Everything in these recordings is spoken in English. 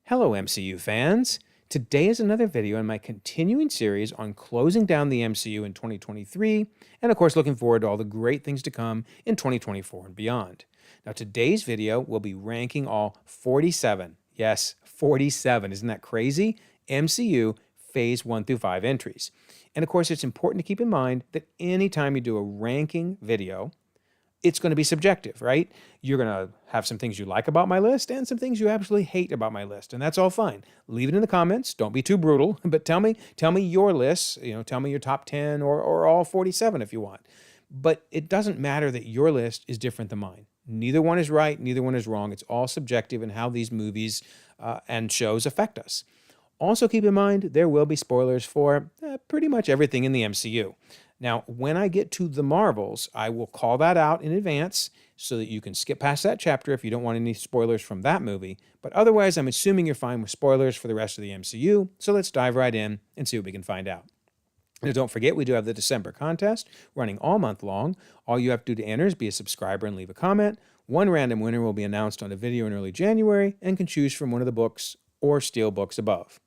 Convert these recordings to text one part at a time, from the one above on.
Hello, MCU fans! Today is another video in my continuing series on closing down the MCU in 2023, and of course, looking forward to all the great things to come in 2024 and beyond. Now, today's video will be ranking all 47, yes, 47, isn't that crazy? MCU Phase 1 through 5 entries. And of course, it's important to keep in mind that anytime you do a ranking video, it's going to be subjective, right? You're going to have some things you like about my list and some things you absolutely hate about my list, and that's all fine. Leave it in the comments. Don't be too brutal, but tell me your lists. Tell me your top 10 or all 47 if you want. But it doesn't matter that your list is different than mine. Neither one is right. Neither one is wrong. It's all subjective in how these movies and shows affect us. Also, keep in mind there will be spoilers for pretty much everything in the MCU. Now, when I get to the Marvels, I will call that out in advance so that you can skip past that chapter if you don't want any spoilers from that movie. But otherwise, I'm assuming you're fine with spoilers for the rest of the MCU. So let's dive right in and see what we can find out. Now, don't forget, we do have the December contest running all month long. All you have to do to enter is be a subscriber and leave a comment. One random winner will be announced on a video in early January and can choose from one of the books or steel books above.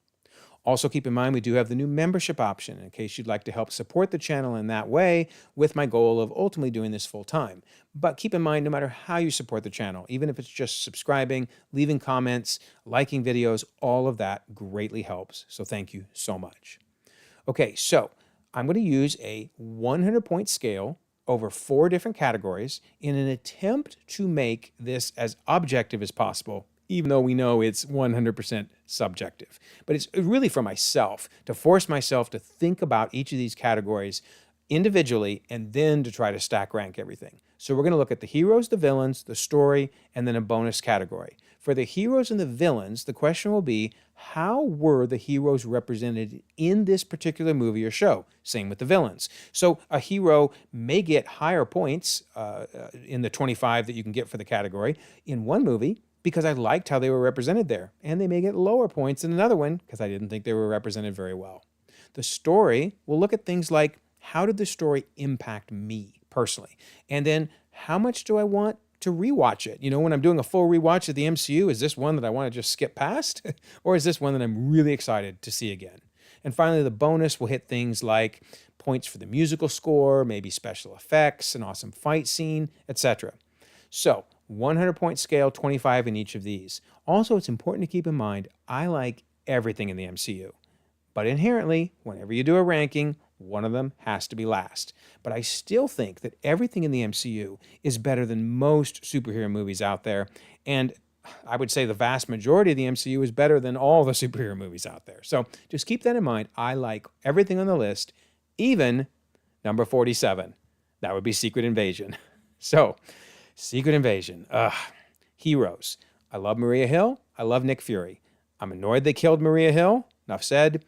Also, keep in mind, we do have the new membership option in case you'd like to help support the channel in that way with my goal of ultimately doing this full time. But keep in mind, no matter how you support the channel, even if it's just subscribing, leaving comments, liking videos, all of that greatly helps. So thank you so much. Okay, so I'm going to use a 100-point scale over 4 different categories in an attempt to make this as objective as possible, even though we know it's 100% subjective. But it's really for myself, to force myself to think about each of these categories individually and then to try to stack rank everything. So we're going to look at the heroes, the villains, the story, and then a bonus category. For the heroes and the villains, the question will be, how were the heroes represented in this particular movie or show? Same with the villains. So a hero may get higher points in the 25 that you can get for the category in one movie, because I liked how they were represented there. And they may get lower points in another one because I didn't think they were represented very well. The story, we'll look at things like, how did the story impact me personally? And then how much do I want to rewatch it? When I'm doing a full rewatch of the MCU, is this one that I want to just skip past? Or is this one that I'm really excited to see again? And finally, the bonus will hit things like points for the musical score, maybe special effects, an awesome fight scene, etc. So 100-point scale, 25 in each of these. Also, it's important to keep in mind, I like everything in the MCU. But inherently, whenever you do a ranking, one of them has to be last. But I still think that everything in the MCU is better than most superhero movies out there. And I would say the vast majority of the MCU is better than all the superhero movies out there. So just keep that in mind. I like everything on the list, even number 47. That would be Secret Invasion. So, Secret Invasion. Heroes. I love Maria Hill. I love Nick Fury. I'm annoyed they killed Maria Hill. Enough said.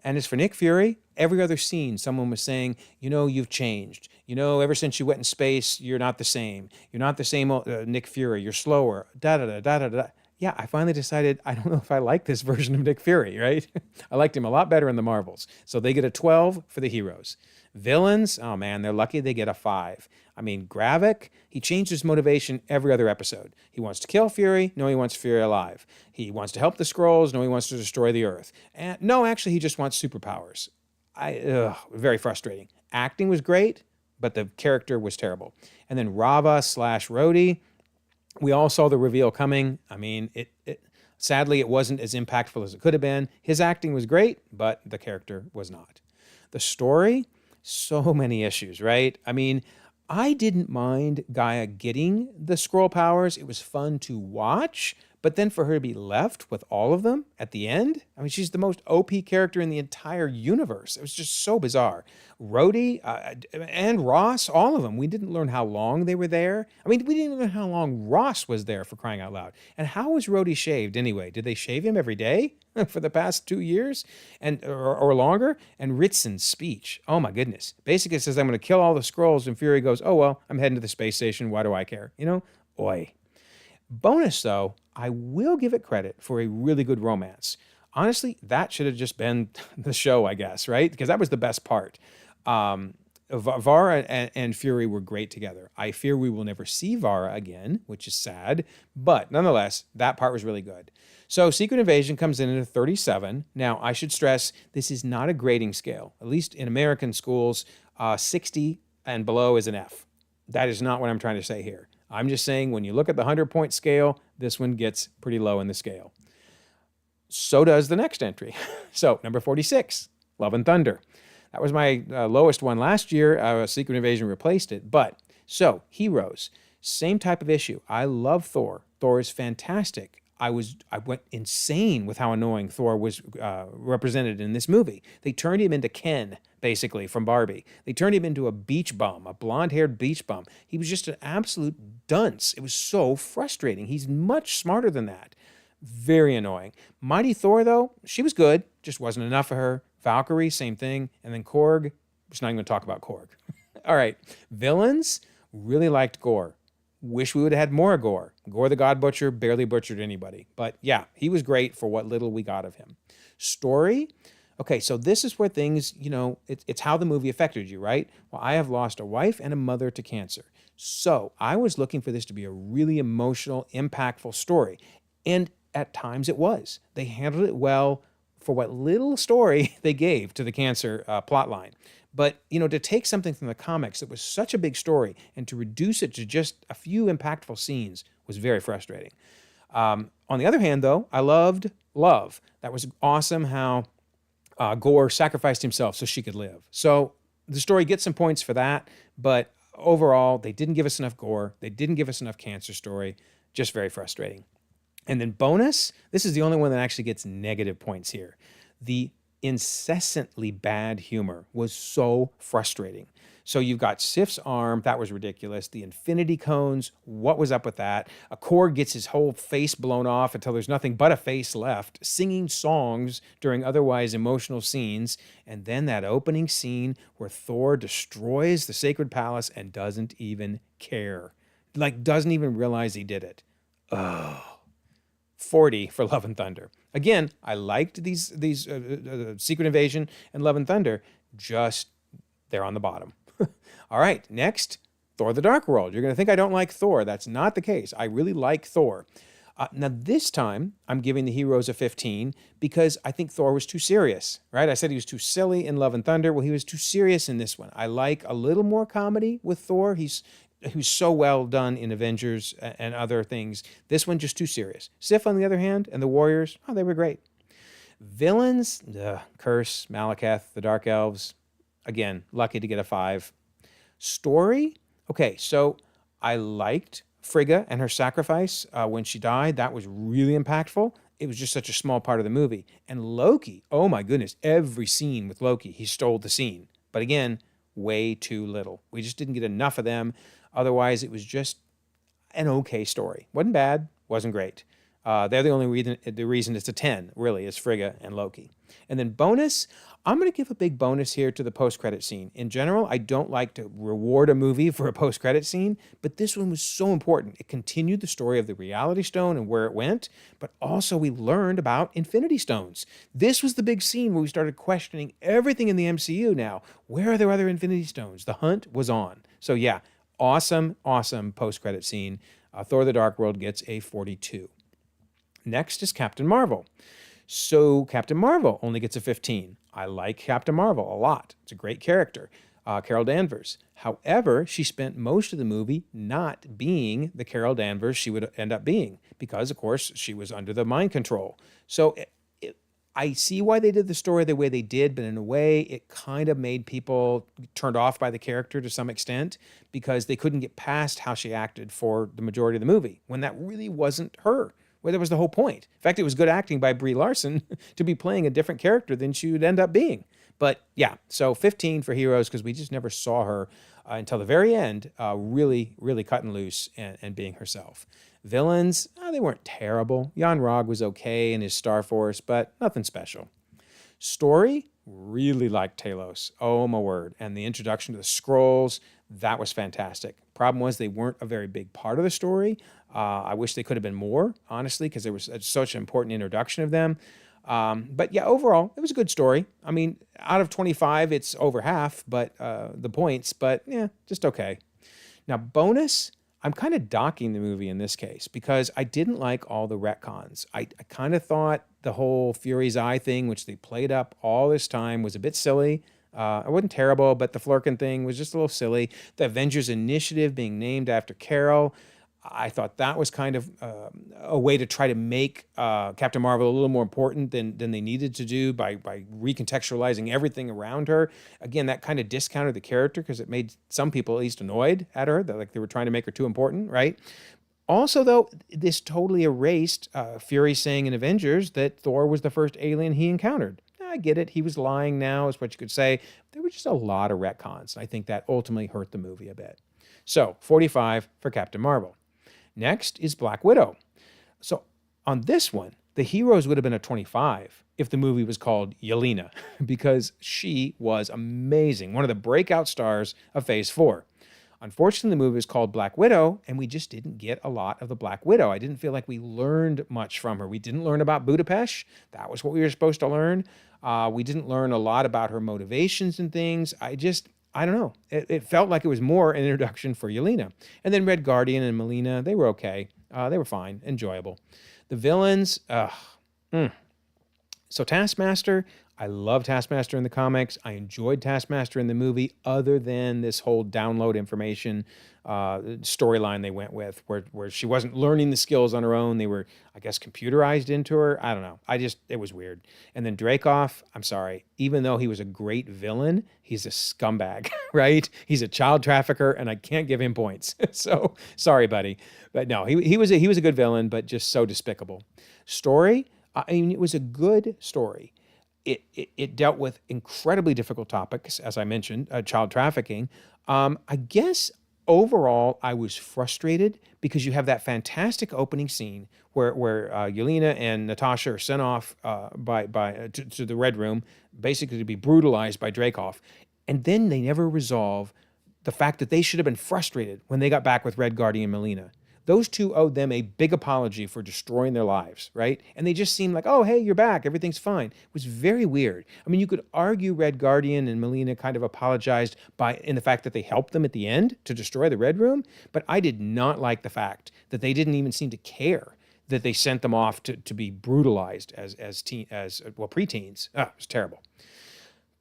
And as for Nick Fury, every other scene, someone was saying, you've changed. Ever since you went in space, you're not the same. You're not the same Nick Fury. You're slower. Da-da-da-da-da-da. Yeah, I finally decided I don't know if I like this version of Nick Fury, right? I liked him a lot better in the Marvels. So they get a 12 for the heroes. Villains, oh man, they're lucky they get a 5. I mean, Gravik, he changed his motivation every other episode. He wants to kill Fury. No, he wants Fury alive. He wants to help the Skrulls. No, he wants to destroy the Earth. And no, actually, he just wants superpowers. Very frustrating. Acting was great, but the character was terrible. And then Rava/Rhodey, we all saw the reveal coming. I mean, sadly, it wasn't as impactful as it could have been. His acting was great, but the character was not. The story, so many issues, right? I mean, I didn't mind Gaia getting the Skrull powers. It was fun to watch, but then for her to be left with all of them at the end, I mean, she's the most OP character in the entire universe. It was just so bizarre. Rhodey and Ross, all of them, we didn't learn how long they were there. I mean, we didn't learn how long Ross was there, for crying out loud. And how was Rhodey shaved anyway? Did they shave him every day for the past 2 years or longer? And Ritzen's speech, oh my goodness. Basically says, I'm going to kill all the Skrulls, and Fury goes, oh, well, I'm heading to the space station. Why do I care? Oi. Bonus, though, I will give it credit for a really good romance. Honestly, that should have just been the show, I guess, right? Because that was the best part. Vara and Fury were great together. I fear we will never see Vara again, which is sad, but nonetheless, that part was really good. So Secret Invasion comes in at a 37. Now, I should stress this is not a grading scale. At least in American schools, 60 and below is an F. That is not what I'm trying to say here. I'm just saying when you look at the 100-point scale, this one gets pretty low in the scale. So does the next entry. So, number 46, Love and Thunder. That was my lowest one last year. Secret Invasion replaced it. But, so, heroes. Same type of issue. I love Thor. Thor is fantastic. I went insane with how annoying Thor was represented in this movie. They turned him into Ken, basically, from Barbie. They turned him into a beach bum, a blonde-haired beach bum. He was just an absolute dunce. It was so frustrating. He's much smarter than that. Very annoying. Mighty Thor, though, she was good. Just wasn't enough for her. Valkyrie, same thing. And then Korg, just not even going to talk about Korg. All right. Villains, really liked Gore. Wish we would have had more Gore. Gore the God Butcher barely butchered anybody. But yeah, he was great for what little we got of him. Story, okay, so this is where things, it's how the movie affected you, right? Well, I have lost a wife and a mother to cancer. So I was looking for this to be a really emotional, impactful story. And at times it was. They handled it well for what little story they gave to the cancer plotline. But, to take something from the comics that was such a big story and to reduce it to just a few impactful scenes was very frustrating. On the other hand, though, I loved Love. That was awesome how Gore sacrificed himself so she could live. So the story gets some points for that, but overall, they didn't give us enough Gore. They didn't give us enough cancer story. Just very frustrating. And then bonus, this is the only one that actually gets negative points here. The incessantly bad humor was so frustrating. So you've got Sif's arm, that was ridiculous. The infinity cones, what was up with that? A Korg gets his whole face blown off until there's nothing but a face left, singing songs during otherwise emotional scenes. And then that opening scene where Thor destroys the sacred palace and doesn't even care. Doesn't even realize he did it. Oh. 40 for Love and Thunder. Again, I liked these Secret Invasion and Love and Thunder, just they're on the bottom. All right, next, Thor the Dark World. You're going to think I don't like Thor. That's not the case. I really like Thor. Now, this time, I'm giving the heroes a 15 because I think Thor was too serious, right? I said he was too silly in Love and Thunder. Well, he was too serious in this one. I like a little more comedy with Thor. He's so well done in Avengers and other things. This one just too serious. Sif, on the other hand, and the Warriors, they were great. Villains, Curse, Malekith, the Dark Elves. Again, lucky to get a 5. Story, okay, so I liked Frigga and her sacrifice when she died. That was really impactful. It was just such a small part of the movie. And Loki, oh my goodness, every scene with Loki, he stole the scene. But again, way too little. We just didn't get enough of them. Otherwise, it was just an okay story. Wasn't bad, wasn't great. They're the only reason it's a 10, really, is Frigga and Loki. And then bonus, I'm going to give a big bonus here to the post-credit scene. In general, I don't like to reward a movie for a post-credit scene, but this one was so important. It continued the story of the Reality Stone and where it went, but also we learned about Infinity Stones. This was the big scene where we started questioning everything in the MCU now. Where are there other Infinity Stones? The hunt was on. So yeah, awesome post-credit scene. Thor the Dark World gets a 42. Next is Captain Marvel. So Captain Marvel only gets a 15. I like Captain Marvel a lot. It's a great character, Carol Danvers. However, she spent most of the movie not being the Carol Danvers she would end up being because, of course, she was under the mind control. So I see why they did the story the way they did, but in a way, it kind of made people turned off by the character to some extent because they couldn't get past how she acted for the majority of the movie when that really wasn't her. Well, that was the whole point. In fact, it was good acting by Brie Larson to be playing a different character than she would end up being. But yeah, so 15 for heroes because we just never saw her until the very end, really cutting loose and being herself. Villains, they weren't terrible. Jan Rog was okay in his Star Force, but nothing special. Story, really liked Talos. Oh, my word. And the introduction to the Skrulls, that was fantastic. Problem was they weren't a very big part of the story. I wish they could have been more, honestly, because there was such an important introduction of them. But yeah, overall, it was a good story. I mean, out of 25, it's over half, but the points, but yeah, just okay. Now, bonus, I'm kind of docking the movie in this case because I didn't like all the retcons. I kind of thought the whole Fury's Eye thing, which they played up all this time, was a bit silly. It wasn't terrible, but the Flurkin thing was just a little silly. The Avengers Initiative being named after Carol, I thought that was kind of a way to try to make Captain Marvel a little more important than they needed to do by recontextualizing everything around her. Again, that kind of discounted the character because it made some people at least annoyed at her, that like they were trying to make her too important, right? Also, though, this totally erased Fury saying in Avengers that Thor was the first alien he encountered. I get it. He was lying now, is what you could say. There were just a lot of retcons. And I think that ultimately hurt the movie a bit. So, 45 for Captain Marvel. Next is Black Widow. So on this one, the heroes would have been a 25 if the movie was called Yelena, because she was amazing. One of the breakout stars of Phase 4. Unfortunately, the movie was called Black Widow, and we just didn't get a lot of the Black Widow. I didn't feel like we learned much from her. We didn't learn about Budapest. That was what we were supposed to learn. We didn't learn a lot about her motivations and things. I don't know. It felt like it was more an introduction for Yelena. And then Red Guardian and Melina, they were okay. They were fine, enjoyable. The villains, So Taskmaster, I love Taskmaster in the comics. I enjoyed Taskmaster in the movie, other than this whole download information storyline they went with, where she wasn't learning the skills on her own. They were, I guess, computerized into her. I don't know. It was weird. And then Dreykov, I'm sorry, even though he was a great villain, he's a scumbag, right? He's a child trafficker, and I can't give him points. So sorry, buddy. But no, he was a good villain, but just so despicable. Story, I mean, it was a good story. It dealt with incredibly difficult topics, as I mentioned, child trafficking. I guess overall, I was frustrated because you have that fantastic opening scene where Yelena and Natasha are sent off to the Red Room, basically to be brutalized by Dreykov, and then they never resolve the fact that they should have been frustrated when they got back with Red Guardian and Melina. Those two owed them a big apology for destroying their lives, right? And they just seemed like, oh, hey, you're back. Everything's fine. It was very weird. I mean, you could argue Red Guardian and Melina kind of apologized in the fact that they helped them at the end to destroy the Red Room, but I did not like the fact that they didn't even seem to care that they sent them off to be brutalized as preteens. It was terrible.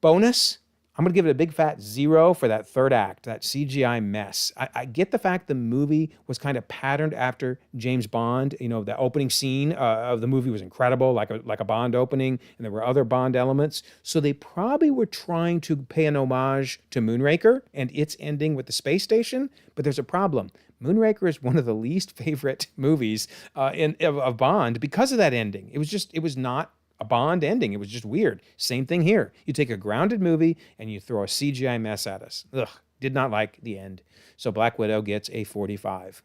Bonus, I'm going to give it a big fat 0 for that third act, that CGI mess. I get the fact the movie was kind of patterned after James Bond. You know, the opening scene of the movie was incredible, like a Bond opening, and there were other Bond elements. So they probably were trying to pay an homage to Moonraker and its ending with the space station, but there's a problem. Moonraker is one of the least favorite movies of Bond because of that ending. It was not a Bond ending. It was just weird. Same thing here. You take a grounded movie and you throw a CGI mess at us. Ugh, did not like the end. So Black Widow gets a 45.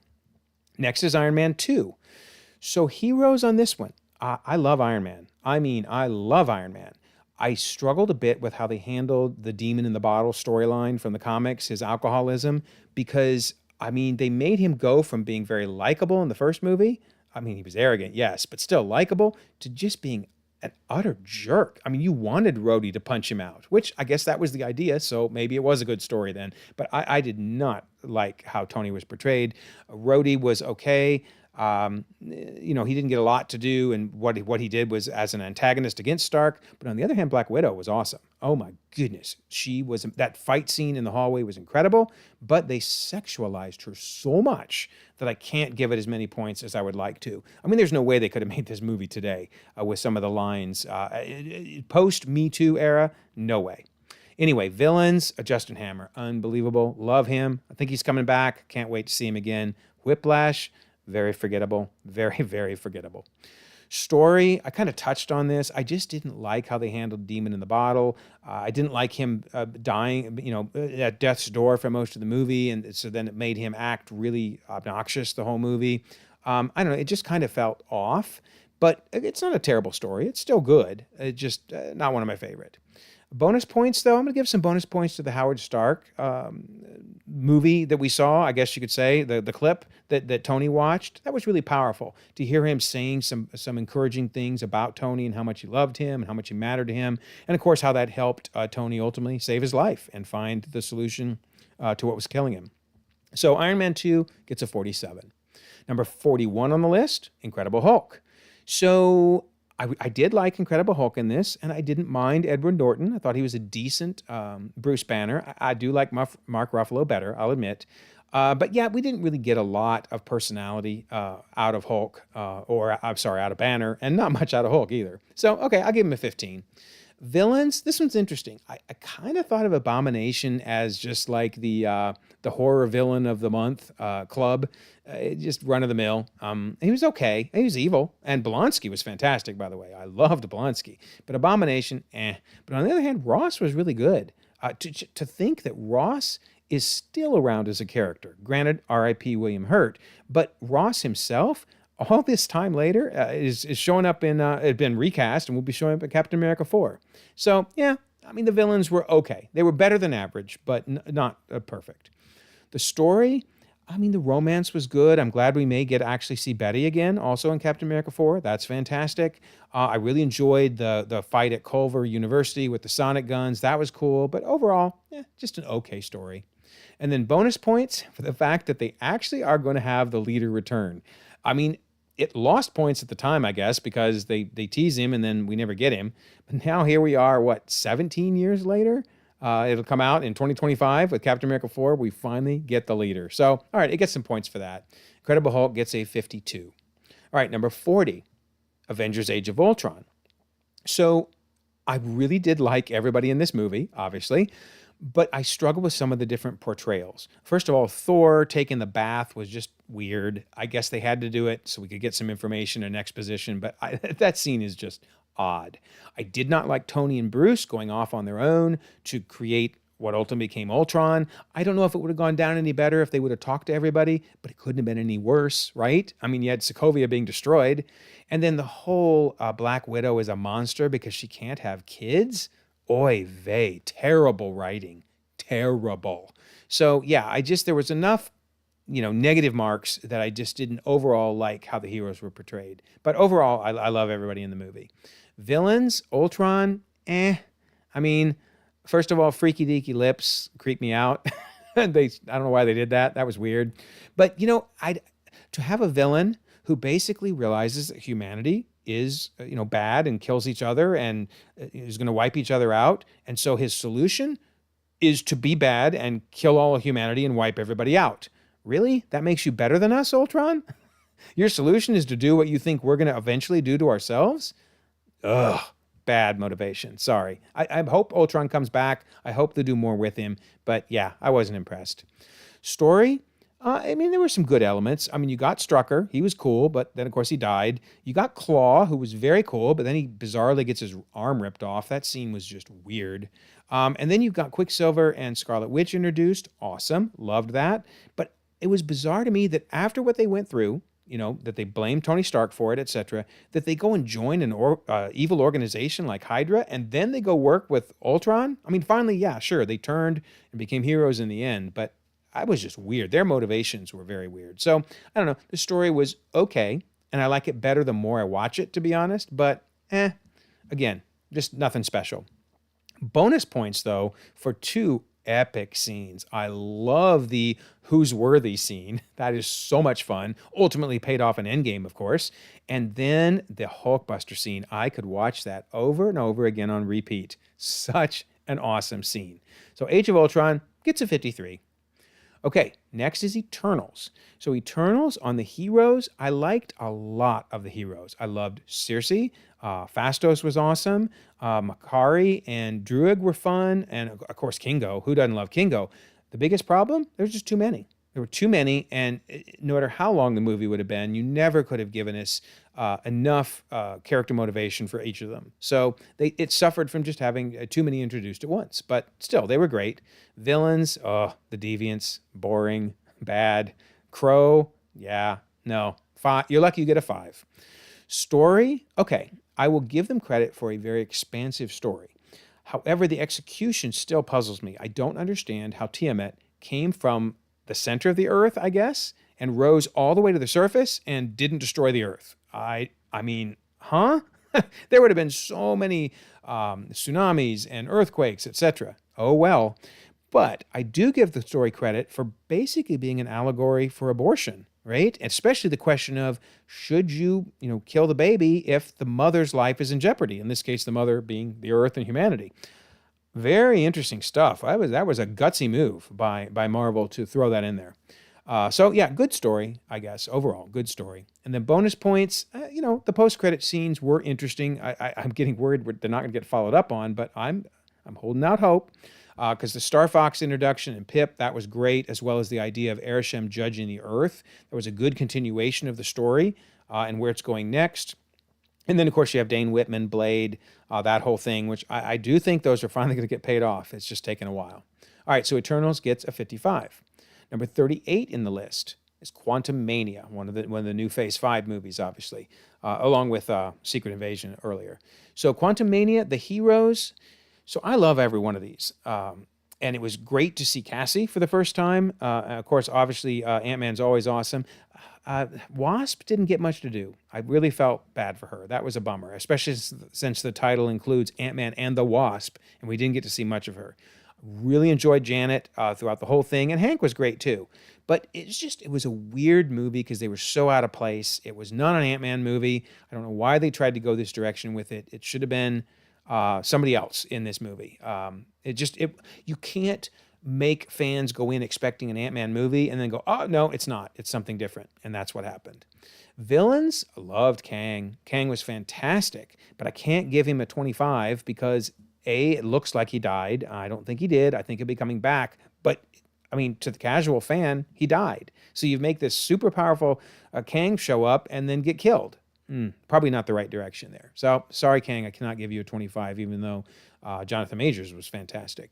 Next is Iron Man 2. So heroes on this one. I love Iron Man. I love Iron Man. I struggled a bit with how they handled the demon in the bottle storyline from the comics, his alcoholism, because, they made him go from being very likable in the first movie. He was arrogant, yes, but still likable, to just being an utter jerk. You wanted Rhodey to punch him out, which I guess that was the idea, so maybe it was a good story then. But I did not like how Tony was portrayed. Rhodey was okay. He didn't get a lot to do, and what he did was as an antagonist against Stark. But on the other hand, Black Widow was awesome. Oh my goodness. That fight scene in the hallway was incredible, but they sexualized her so much that I can't give it as many points as I would like to. There's no way they could have made this movie today with some of the lines. Post Me Too era, no way. Anyway, villains, Justin Hammer, unbelievable. Love him. I think he's coming back. Can't wait to see him again. Whiplash, very forgettable. Very, very forgettable. Story, I kind of touched on this. I just didn't like how they handled Demon in the Bottle. I didn't like him dying, at death's door for most of the movie, and so then it made him act really obnoxious the whole movie. I don't know, it just kind of felt off, but it's not a terrible story. It's still good. It's just not one of my favorite. Bonus points, though, I'm going to give some bonus points to the Howard Stark movie that we saw, I guess you could say, the clip that Tony watched. That was really powerful to hear him saying some encouraging things about Tony and how much he loved him and how much he mattered to him. And, of course, how that helped Tony ultimately save his life and find the solution to what was killing him. So Iron Man 2 gets a 47. Number 41 on the list, Incredible Hulk. So I did like Incredible Hulk in this, and I didn't mind Edward Norton. I thought he was a decent Bruce Banner. I do like Mark Ruffalo better, I'll admit. But yeah, we didn't really get a lot of personality out of Hulk, out of Banner, and not much out of Hulk either. So, okay, I'll give him a 15. Villains, this one's interesting. I kind of thought of Abomination as just like the horror villain of the month club, just run of the mill. He was okay. He was evil, and Blonsky was fantastic, by the way. I loved Blonsky, but Abomination, eh. But on the other hand, Ross was really good. To think that Ross is still around as a character, granted, R.I.P. William Hurt, but Ross himself, all this time later, is showing up in, had been recast and will be showing up in Captain America 4. So, yeah, I mean, the villains were okay. They were better than average, but not perfect. The story, I mean, the romance was good. I'm glad we may actually see Betty again, also in Captain America 4. That's fantastic. I really enjoyed the fight at Culver University with the sonic guns. That was cool, but overall, just an okay story. And then bonus points for the fact that they actually are going to have the leader return. I mean, it lost points at the time, I guess, because they tease him and then we never get him. But now here we are, 17 years later? It'll come out in 2025 with Captain America 4. We finally get the leader. So, all right, it gets some points for that. Incredible Hulk gets a 52. All right, number 40, Avengers Age of Ultron. So I really did like everybody in this movie, obviously, but I struggle with some of the different portrayals. First of all, Thor taking the bath was just weird. I guess they had to do it so we could get some information and exposition, but that scene is just odd. I did not like Tony and Bruce going off on their own to create what ultimately became Ultron. I don't know if it would have gone down any better if they would have talked to everybody, but it couldn't have been any worse, right? I mean, you had Sokovia being destroyed, and then the whole Black Widow is a monster because she can't have kids. Oy vey, terrible writing, terrible. So yeah, there was enough, negative marks that I just didn't overall like how the heroes were portrayed. But overall, I love everybody in the movie. Villains, Ultron, I mean, first of all, Freaky Deaky Lips creep me out. I don't know why they did that. That was weird. But, to have a villain who basically realizes that humanity is, bad and kills each other and is going to wipe each other out. And so his solution is to be bad and kill all of humanity and wipe everybody out. Really? That makes you better than us, Ultron? Your solution is to do what you think we're going to eventually do to ourselves? Ugh, bad motivation. Sorry. I hope Ultron comes back. I hope they do more with him. But yeah, I wasn't impressed. Story? There were some good elements. I mean, you got Strucker. He was cool, but then, of course, he died. You got Claw, who was very cool, but then he bizarrely gets his arm ripped off. That scene was just weird. And then you've got Quicksilver and Scarlet Witch introduced. Awesome. Loved that. But it was bizarre to me that after what they went through, that they blame Tony Stark for it, etc., that they go and join an evil organization like Hydra, and then they go work with Ultron. I mean, finally, yeah, sure, they turned and became heroes in the end, but I was just weird. Their motivations were very weird. So, I don't know. The story was okay, and I like it better the more I watch it, to be honest, but again, just nothing special. Bonus points, though, for two epic scenes. I love the Who's Worthy scene. That is so much fun. Ultimately paid off in Endgame, of course. And then the Hulkbuster scene. I could watch that over and over again on repeat. Such an awesome scene. So Age of Ultron gets a 53. Okay, next is Eternals. So Eternals on the heroes, I liked a lot of the heroes. I loved Circe. Phastos was awesome. Makari and Druig were fun. And of course, Kingo. Who doesn't love Kingo? The biggest problem? There was just too many. There were too many, and no matter how long the movie would have been, you never could have given us enough character motivation for each of them. So it suffered from just having too many introduced at once. But still, they were great. Villains, the Deviants, boring, bad. Crow, yeah, no. 5. You're lucky you get a 5. Story, okay, I will give them credit for a very expansive story. However, the execution still puzzles me. I don't understand how Tiamat came from the center of the earth, I guess, and rose all the way to the surface and didn't destroy the earth. I mean, huh? There would have been so many tsunamis and earthquakes, etc. Oh, well. But I do give the story credit for basically being an allegory for abortion, right? Especially the question of should you, kill the baby if the mother's life is in jeopardy? In this case, the mother being the earth and humanity. Very interesting stuff. That was a gutsy move by Marvel to throw that in there. So yeah, good story, I guess. Overall, good story. And then bonus points. The post-credit scenes were interesting. I'm getting worried they're not going to get followed up on, but I'm holding out hope because the Star Fox introduction and Pip, that was great, as well as the idea of Arishem judging the Earth. That was a good continuation of the story and where it's going next. And then, of course, you have Dane Whitman, Blade, that whole thing, which I do think those are finally going to get paid off. It's just taken a while. All right, so Eternals gets a 55. Number 38 in the list is Quantumania, one of the new Phase 5 movies, obviously, along with Secret Invasion earlier. So Quantumania, the heroes. So I love every one of these. And it was great to see Cassie for the first time. Of course, obviously, Ant-Man's always awesome. Wasp didn't get much to do. I really felt bad for her. That was a bummer, especially since the title includes Ant-Man and the Wasp, and we didn't get to see much of her. Really enjoyed Janet throughout the whole thing, and Hank was great too. But it was a weird movie because they were so out of place. It was not an Ant-Man movie. I don't know why they tried to go this direction with it. It should have been somebody else in this movie. You can't make fans go in expecting an Ant-Man movie and then go, oh, no, it's not. It's something different. And that's what happened. Villains, I loved Kang. Kang was fantastic, but I can't give him a 25 because it looks like he died. I don't think he did. I think he'll be coming back. But, to the casual fan, he died. So you make this super powerful Kang show up and then get killed. Probably not the right direction there. So, sorry, Kang, I cannot give you a 25, even though Jonathan Majors was fantastic.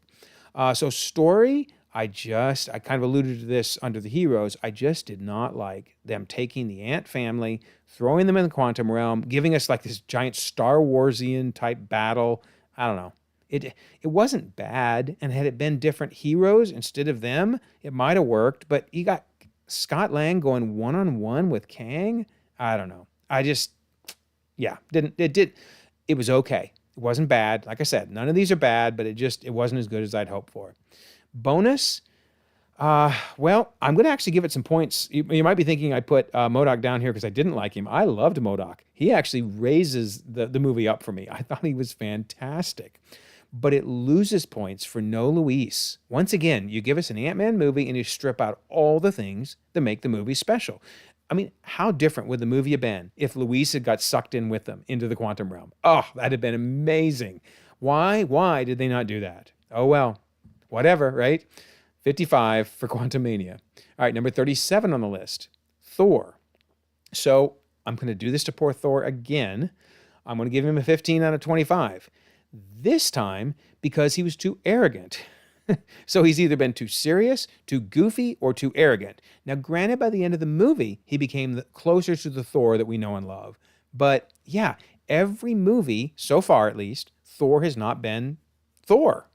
So story, I kind of alluded to this under the heroes. I just did not like them taking the Ant family, throwing them in the quantum realm, giving us like this giant Star Warsian type battle. I don't know. It wasn't bad, and had it been different heroes instead of them, it might have worked. But you got Scott Lang going one-on-one with Kang. I don't know. It was okay. It wasn't bad. Like I said, none of these are bad, but it wasn't as good as I'd hoped for. Bonus, I'm going to actually give it some points. You might be thinking I put MODOK down here because I didn't like him. I loved MODOK. He actually raises the movie up for me. I thought he was fantastic. But it loses points for No Luis. Once again, you give us an Ant-Man movie and you strip out all the things that make the movie special. How different would the movie have been if Luis had got sucked in with them into the quantum realm? Oh, that'd have been amazing. Why did they not do that? Oh, well, whatever, right? 55 for Quantumania. All right, number 37 on the list, Thor. So I'm going to do this to poor Thor again. I'm going to give him a 15 out of 25. This time because he was too arrogant. So he's either been too serious, too goofy, or too arrogant. Now, granted, by the end of the movie, he became closer to the Thor that we know and love. But yeah, every movie, so far at least, Thor has not been Thor.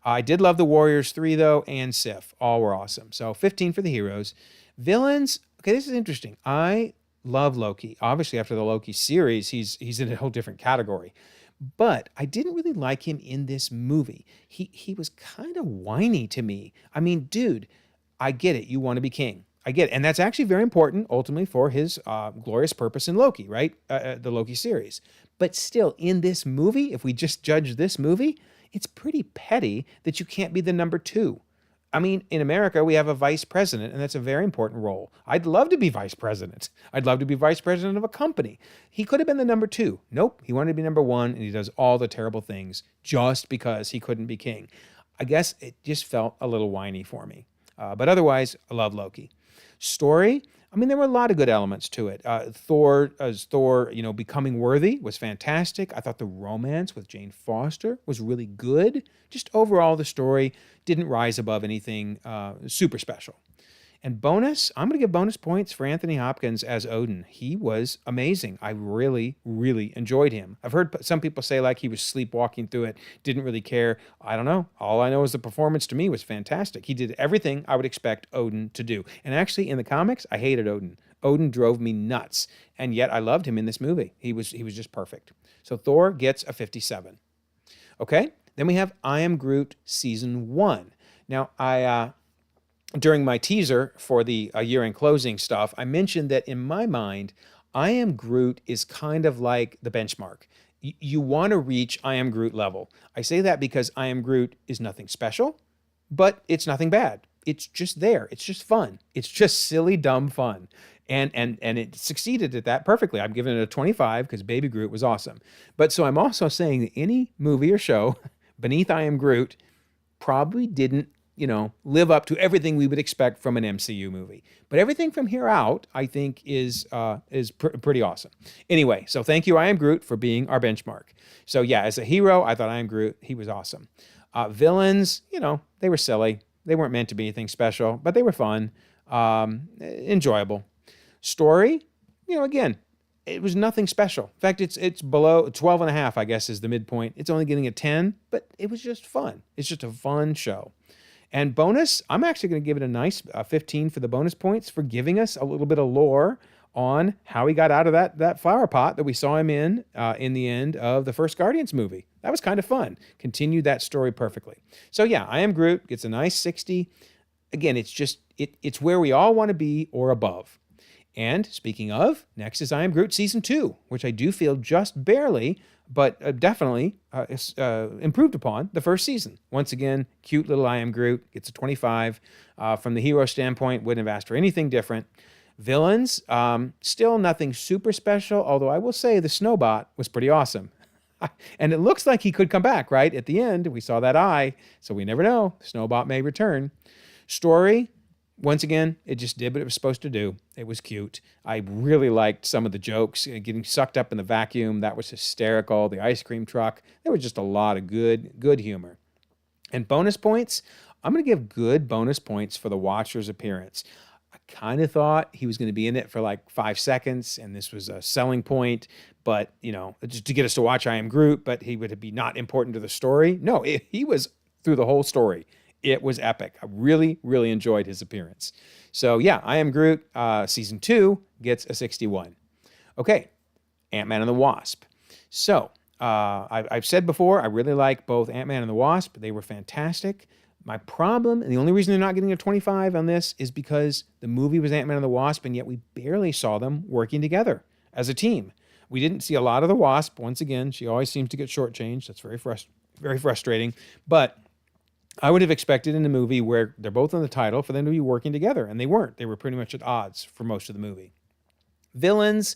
I did love the Warriors 3, though, and Sif. All were awesome. So 15 for the heroes. Villains, okay, this is interesting. I love Loki. Obviously, after the Loki series, he's in a whole different category. But I didn't really like him in this movie. He was kind of whiny to me. Dude, I get it. You want to be king. I get it. And that's actually very important, ultimately, for his glorious purpose in Loki, right? The Loki series. But still, in this movie, if we just judge this movie, it's pretty petty that you can't be the number 2. In America, we have a vice president, and that's a very important role. I'd love to be vice president. I'd love to be vice president of a company. He could have been the number 2. Nope, he wanted to be number 1, and he does all the terrible things just because he couldn't be king. I guess it just felt a little whiny for me. But otherwise, I love Loki. Story, there were a lot of good elements to it. Thor, becoming worthy was fantastic. I thought the romance with Jane Foster was really good. Just overall, the story didn't rise above anything super special. And bonus, I'm going to give bonus points for Anthony Hopkins as Odin. He was amazing. I really, really enjoyed him. I've heard some people say like he was sleepwalking through it, didn't really care. I don't know. All I know is the performance to me was fantastic. He did everything I would expect Odin to do. And actually, in the comics, I hated Odin. Odin drove me nuts. And yet I loved him in this movie. He was just perfect. So Thor gets a 57. Okay, then we have I Am Groot Season 1. Now, during my teaser for the year-end closing stuff, I mentioned that in my mind, I Am Groot is kind of like the benchmark. You want to reach I Am Groot level. I say that because I Am Groot is nothing special, but it's nothing bad. It's just there. It's just fun. It's just silly, dumb fun. And it succeeded at that perfectly. I'm giving it a 25 because Baby Groot was awesome. But so I'm also saying that any movie or show beneath I Am Groot probably didn't, live up to everything we would expect from an MCU movie. But everything from here out, I think, is pretty awesome. Anyway, so thank you, I Am Groot, for being our benchmark. So yeah, as a hero, I thought I Am Groot, he was awesome. Villains, they were silly. They weren't meant to be anything special, but they were fun, enjoyable. Story, again, it was nothing special. In fact, it's below 12 and a half, I guess, is the midpoint. It's only getting a 10, but it was just fun. It's just a fun show. And bonus, I'm actually going to give it a nice 15 for the bonus points for giving us a little bit of lore on how he got out of that flower pot that we saw him in the end of the first Guardians movie. That was kind of fun. Continued that story perfectly. So yeah, I Am Groot gets a nice 60. Again, it's where we all want to be or above. And speaking of, next is I Am Groot Season 2, which I do feel just barely, but definitely improved upon the first season. Once again, cute little I Am Groot gets a 25. From the hero standpoint, wouldn't have asked for anything different. Villains, still nothing super special, although I will say the Snowbot was pretty awesome. And it looks like he could come back, right? At the end, we saw that eye, so we never know. Snowbot may return. Story, once again, it just did what it was supposed to do. It was cute. I really liked some of the jokes. Getting sucked up in the vacuum, that was hysterical. The ice cream truck, there was just a lot of good humor. And bonus points, I'm going to give good bonus points for the Watcher's appearance. I kind of thought he was going to be in it for like 5 seconds, and this was a selling point, but, just to get us to watch I Am Groot, but he would be not important to the story. No, he was through the whole story. It was epic. I really, really enjoyed his appearance. So yeah, I Am Groot, Season 2 gets a 61. Okay, Ant-Man and the Wasp. So I've said before, I really like both Ant-Man and the Wasp. They were fantastic. My problem, and the only reason they're not getting a 25 on this, is because the movie was Ant-Man and the Wasp, and yet we barely saw them working together as a team. We didn't see a lot of the Wasp. Once again, she always seems to get shortchanged. That's very frustrating. But I would have expected in a movie where they're both in the title for them to be working together, and they weren't. They were pretty much at odds for most of the movie. Villains,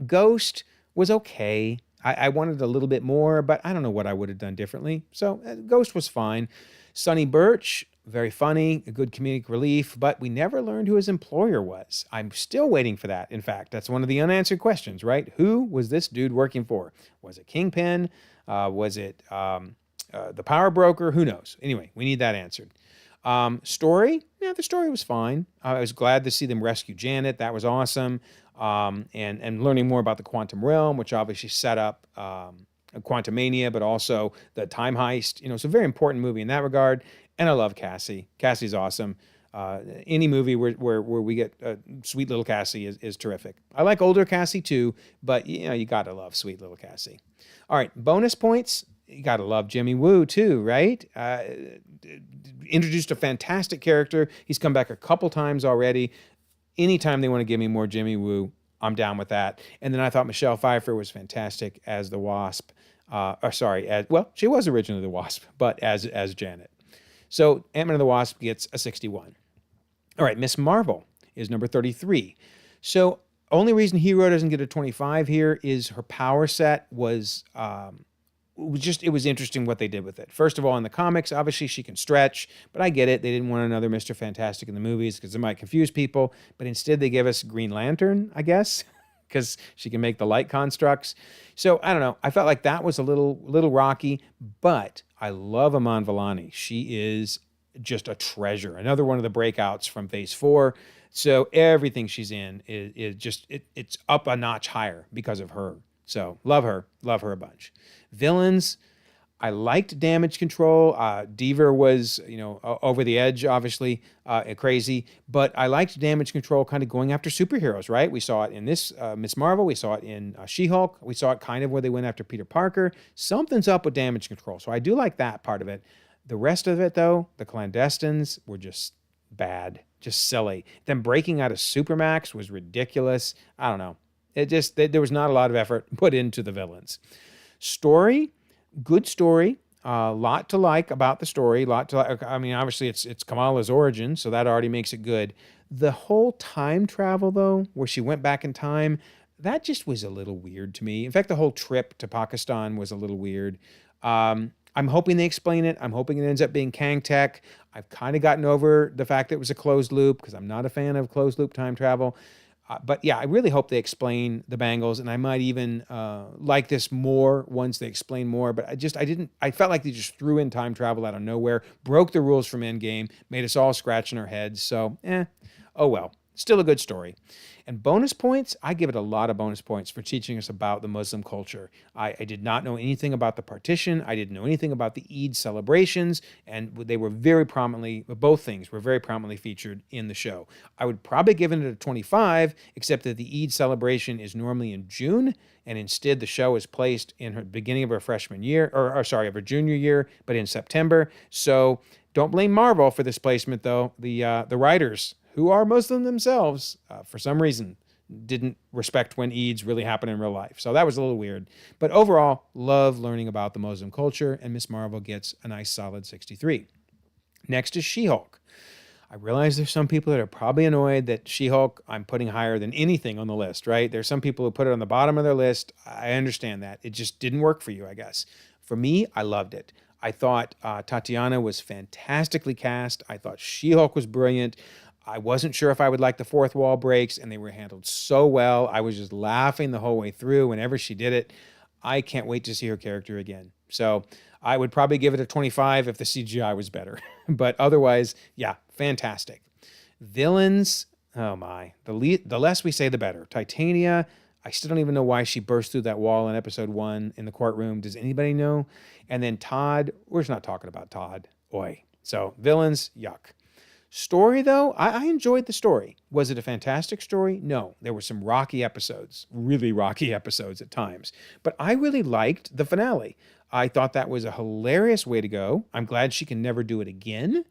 Ghost was okay. I wanted a little bit more, but I don't know what I would have done differently. So Ghost was fine. Sonny Birch, very funny, a good comedic relief, but we never learned who his employer was. I'm still waiting for that. In fact, that's one of the unanswered questions, right? Who was this dude working for? Was it Kingpin? Was it the power broker? Who knows? Anyway, we need that answered. Story? Yeah, the story was fine. I was glad to see them rescue Janet. That was awesome. And learning more about the quantum realm, which obviously set up Quantumania, but also the time heist. It's a very important movie in that regard. And I love Cassie. Cassie's awesome. Any movie where we get sweet little Cassie is terrific. I like older Cassie too, but you got to love sweet little Cassie. All right, bonus points. You got to love Jimmy Woo too, right? Introduced a fantastic character. He's come back a couple times already. Anytime they want to give me more Jimmy Woo, I'm down with that. And then I thought Michelle Pfeiffer was fantastic as the Wasp. She was originally the Wasp, but as Janet. So Ant-Man and the Wasp gets a 61. All right, Miss Marvel is number 33. So only reason Hero doesn't get a 25 here is her power set was... it was interesting what they did with it. First of all, in the comics, obviously she can stretch, but I get it. They didn't want another Mr. Fantastic in the movies because it might confuse people. But instead, they gave us Green Lantern, I guess, because she can make the light constructs. So I don't know. I felt like that was a little rocky, but I love Iman Vellani. She is just a treasure. Another one of the breakouts from Phase 4. So everything she's in is just it's up a notch higher because of her. So love her a bunch. Villains, I liked Damage Control. Deaver was, over the edge, obviously, crazy. But I liked Damage Control kind of going after superheroes, right? We saw it in this Miss Marvel. We saw it in She-Hulk. We saw it kind of where they went after Peter Parker. Something's up with Damage Control. So I do like that part of it. The rest of it, though, the clandestines were just bad, just silly. Them breaking out of Supermax was ridiculous. I don't know. There was not a lot of effort put into the villains. Story, good story. A lot to like about the story. Lot to like. I mean, obviously it's Kamala's origin, so that already makes it good. The whole time travel, though, where she went back in time, that just was a little weird to me. In fact, the whole trip to Pakistan was a little weird. I'm hoping they explain it. I'm hoping it ends up being Kang Tech. I've kind of gotten over the fact that it was a closed loop because I'm not a fan of closed loop time travel. But yeah, I really hope they explain the bangles, and I might even like this more once they explain more. But I felt like they just threw in time travel out of nowhere, broke the rules from Endgame, made us all scratching our heads. So, oh well. Still a good story. And bonus points, I give it a lot of bonus points for teaching us about the Muslim culture. I did not know anything about the partition. I didn't know anything about the Eid celebrations, and they were both things were very prominently featured in the show. I would probably give it a 25, except that the Eid celebration is normally in June, and instead the show is placed in her beginning of her freshman year, of her junior year, but in September. So don't blame Marvel for this placement, though. The writers, who are Muslim themselves, for some reason, didn't respect when Eids really happen in real life. So that was a little weird. But overall, love learning about the Muslim culture, and Miss Marvel gets a nice solid 63. Next is She-Hulk. I realize there's some people that are probably annoyed that She-Hulk I'm putting higher than anything on the list, right? There's some people who put it on the bottom of their list. I understand that. It just didn't work for you, I guess. For me, I loved it. I thought Tatiana was fantastically cast. I thought She-Hulk was brilliant. I wasn't sure if I would like the fourth wall breaks, and they were handled so well. I was just laughing the whole way through whenever she did it. I can't wait to see her character again. So I would probably give it a 25 if the CGI was better. But otherwise, yeah, fantastic. Villains, oh my. The less we say, the better. Titania, I still don't even know why she burst through that wall in episode 1 in the courtroom. Does anybody know? And then Todd, we're just not talking about Todd. Oi. So villains, yuck. Story, though, I enjoyed the story. Was it a fantastic story? No. There were some rocky episodes, really rocky episodes at times. But I really liked the finale. I thought that was a hilarious way to go. I'm glad she can never do it again.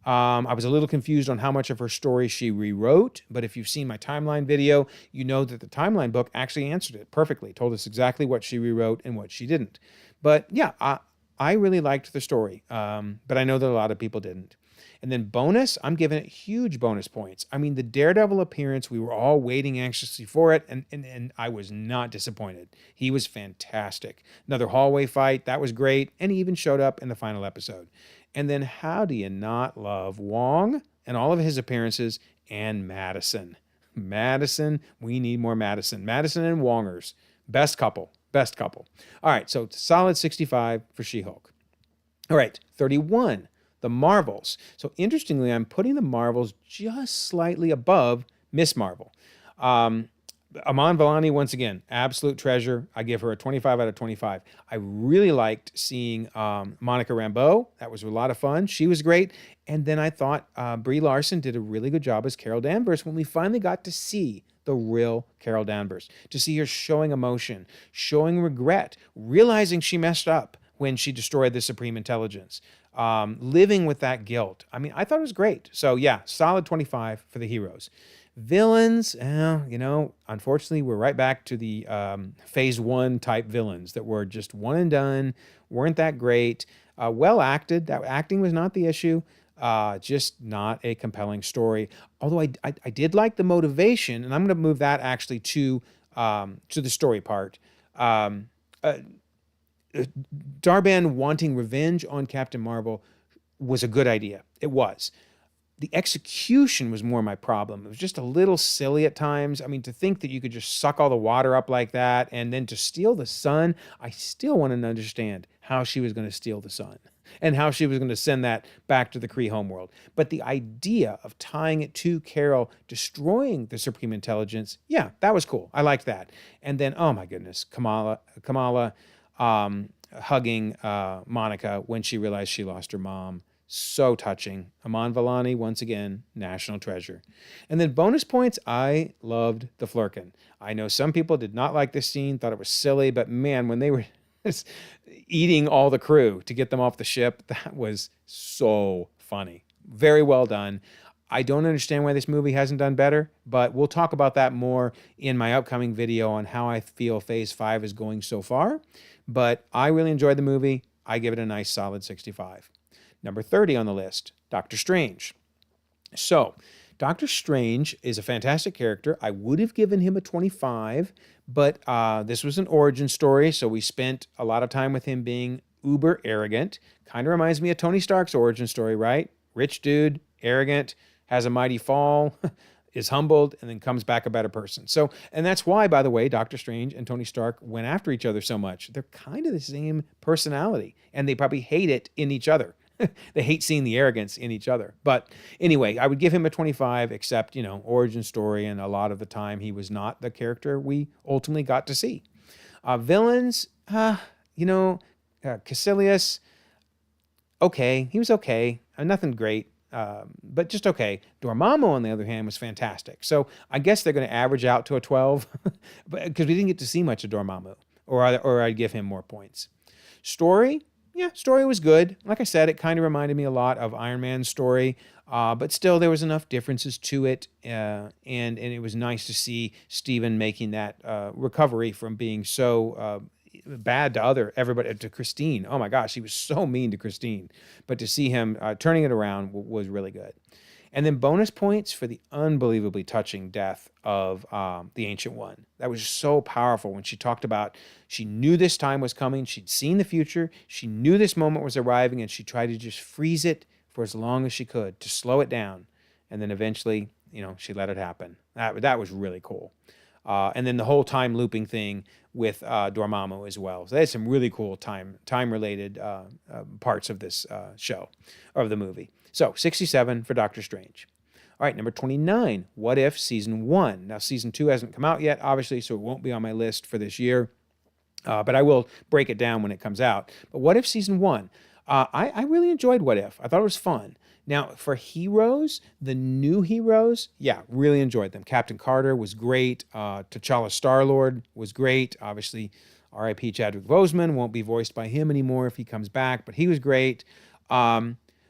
I was a little confused on how much of her story she rewrote, but if you've seen my timeline video, you know that the timeline book actually answered it perfectly, told us exactly what she rewrote and what she didn't. But yeah, I really liked the story, but I know that a lot of people didn't. And then bonus, I'm giving it huge bonus points. I mean, the Daredevil appearance, we were all waiting anxiously for it, and I was not disappointed. He was fantastic. Another hallway fight, that was great, and he even showed up in the final episode. And then how do you not love Wong and all of his appearances and Madison? Madison, we need more Madison. Madison and Wongers, best couple. All right, so solid 65 for She-Hulk. All right, 31. The Marvels. So interestingly, I'm putting the Marvels just slightly above Miss Marvel. Aman Vellani, once again, absolute treasure. I give her a 25 out of 25. I really liked seeing Monica Rambeau. That was a lot of fun. She was great. And then I thought Brie Larson did a really good job as Carol Danvers when we finally got to see the real Carol Danvers, to see her showing emotion, showing regret, realizing she messed up when she destroyed the Supreme Intelligence. Living with that guilt. I mean, I thought it was great. So yeah, solid 25 for the heroes. Villains, unfortunately, we're right back to the phase 1 type villains that were just one and done, weren't that great. Well acted. That acting was not the issue. Just not a compelling story. Although I did like the motivation, and I'm going to move that actually to the story part. Darban wanting revenge on Captain Marvel was a good idea. It was. The execution was more my problem. It was just a little silly at times. I mean, to think that you could just suck all the water up like that and then to steal the sun, I still want to understand how she was going to steal the sun and how she was going to send that back to the Kree homeworld. But the idea of tying it to Carol destroying the Supreme Intelligence, yeah, that was cool. I liked that. And then, oh my goodness, Kamala hugging Monica when she realized she lost her mom. So touching. Aman Vellani, once again, national treasure. And then bonus points, I loved the Flurkin. I know some people did not like this scene, thought it was silly, but man, when they were eating all the crew to get them off the ship. That was so funny. Very well done. I don't understand why this movie hasn't done better, but we'll talk about that more in my upcoming video on how I feel Phase 5 is going so far. But I really enjoyed the movie. I give it a nice solid 65. Number 30 on the list, Doctor Strange. So, Doctor Strange is a fantastic character. I would have given him a 25, but this was an origin story, so we spent a lot of time with him being uber arrogant. Kind of reminds me of Tony Stark's origin story, right? Rich dude, arrogant, has a mighty fall, is humbled, and then comes back a better person. So, and that's why, by the way, Doctor Strange and Tony Stark went after each other so much. They're kind of the same personality, and they probably hate it in each other. They hate seeing the arrogance in each other. But anyway, I would give him a 25, except, origin story, and a lot of the time he was not the character we ultimately got to see. Villains, Caecilius, okay. He was okay. Nothing great, but just okay. Dormammu, on the other hand, was fantastic. So I guess they're going to average out to a 12, because we didn't get to see much of Dormammu, or I'd give him more points. Story, yeah, story was good. Like I said, it kind of reminded me a lot of Iron Man's story, but still there was enough differences to it, and it was nice to see Stephen making that recovery from being so bad to everybody, to Christine. Oh my gosh, he was so mean to Christine. But to see him turning it around was really good. And then bonus points for the unbelievably touching death of the Ancient One. That was so powerful when she talked about she knew this time was coming. She'd seen the future. She knew this moment was arriving, and she tried to just freeze it for as long as she could to slow it down. And then eventually, she let it happen. That was really cool. And then the whole time looping thing with Dormammu as well. So they had some really cool time-related parts of this show, or of the movie. So 67 for Doctor Strange. All right, number 29, What If Season 1. Now, Season 2 hasn't come out yet, obviously, so it won't be on my list for this year. But I will break it down when it comes out. But What If Season 1, I really enjoyed What If. I thought it was fun. Now, for heroes, the new heroes, yeah, really enjoyed them. Captain Carter was great. T'Challa Star-Lord was great. Obviously, R.I.P. Chadwick Boseman won't be voiced by him anymore if he comes back, but he was great.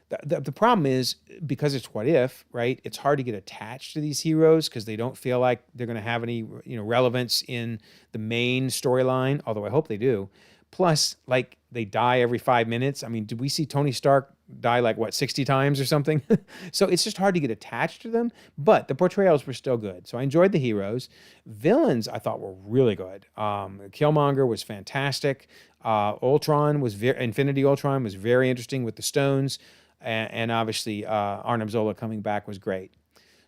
The problem is, because it's What If, right? It's hard to get attached to these heroes because they don't feel like they're going to have any, relevance in the main storyline, although I hope they do. Plus, like, they die every 5 minutes. I mean, did we see Tony Stark die 60 times or something? So it's just hard to get attached to them, but the portrayals were still good. So I enjoyed the heroes. Villains, I thought, were really good. Killmonger was fantastic. Infinity Ultron was very interesting with the stones. And obviously, Arnim Zola coming back was great.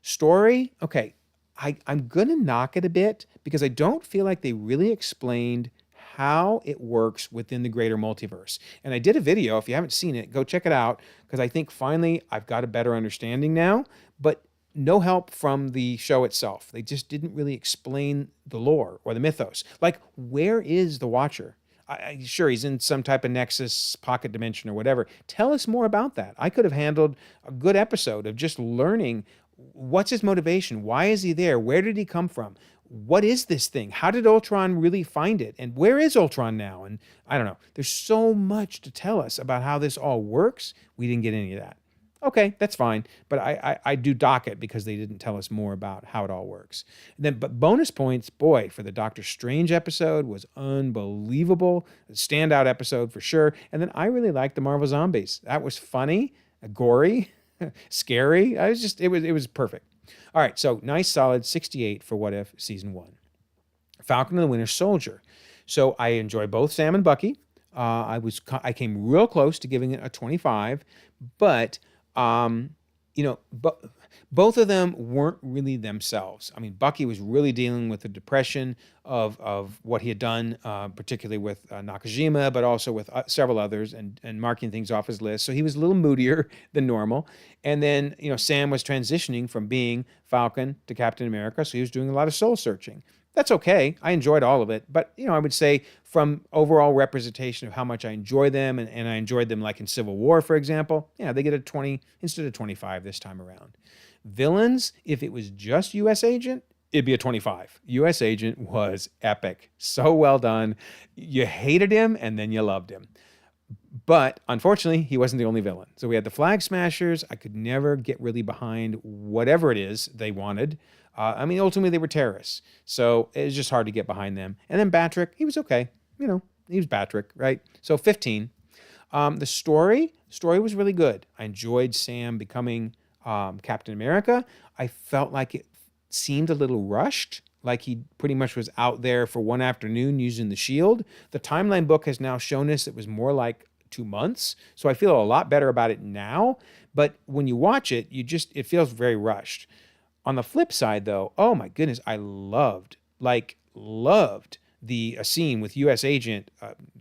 Story, okay, I'm going to knock it a bit because I don't feel like they really explained how it works within the greater multiverse. And I did a video. If you haven't seen it, go check it out, because I think finally I've got a better understanding now, but no help from the show itself. They just didn't really explain the lore or the mythos. Like, where is the Watcher? Sure, he's in some type of nexus, pocket dimension, or whatever. Tell us more about that. I could have handled a good episode of just learning what's his motivation. Why is he there? Where did he come from? What is this thing? How did Ultron really find it? And where is Ultron now? And I don't know. There's so much to tell us about how this all works. We didn't get any of that. Okay, that's fine. But I do dock it because they didn't tell us more about how it all works. But bonus points, boy, for the Doctor Strange episode was unbelievable. A standout episode for sure. And then I really liked the Marvel Zombies. That was funny, gory, scary. It was perfect. All right, so nice solid 68 for What If Season 1. Falcon and the Winter Soldier. So I enjoy both Sam and Bucky. I came real close to giving it a 25, but both of them weren't really themselves. I mean, Bucky was really dealing with the depression of what he had done, particularly with Nakajima, but also with several others, and marking things off his list. So he was a little moodier than normal. And then, Sam was transitioning from being Falcon to Captain America, so he was doing a lot of soul searching. That's okay. I enjoyed all of it. But, I would say from overall representation of how much I enjoy them, and I enjoyed them like in Civil War, for example, they get a 20 instead of 25 this time around. Villains, if it was just U.S. Agent, it'd be a 25. U.S. Agent was epic. So well done. You hated him and then you loved him. But unfortunately, he wasn't the only villain. So we had the Flag Smashers. I could never get really behind whatever it is they wanted. Ultimately, they were terrorists. So it was just hard to get behind them. And then Batrick, he was okay. He was Batrick, right? So 15. The story was really good. I enjoyed Sam becoming Captain America. I felt like it seemed a little rushed, like he pretty much was out there for one afternoon using the shield. The timeline book has now shown us it was more like 2 months, so I feel a lot better about it now. But when you watch it, it feels very rushed. On the flip side, though, oh my goodness, I loved the scene with U.S. Agent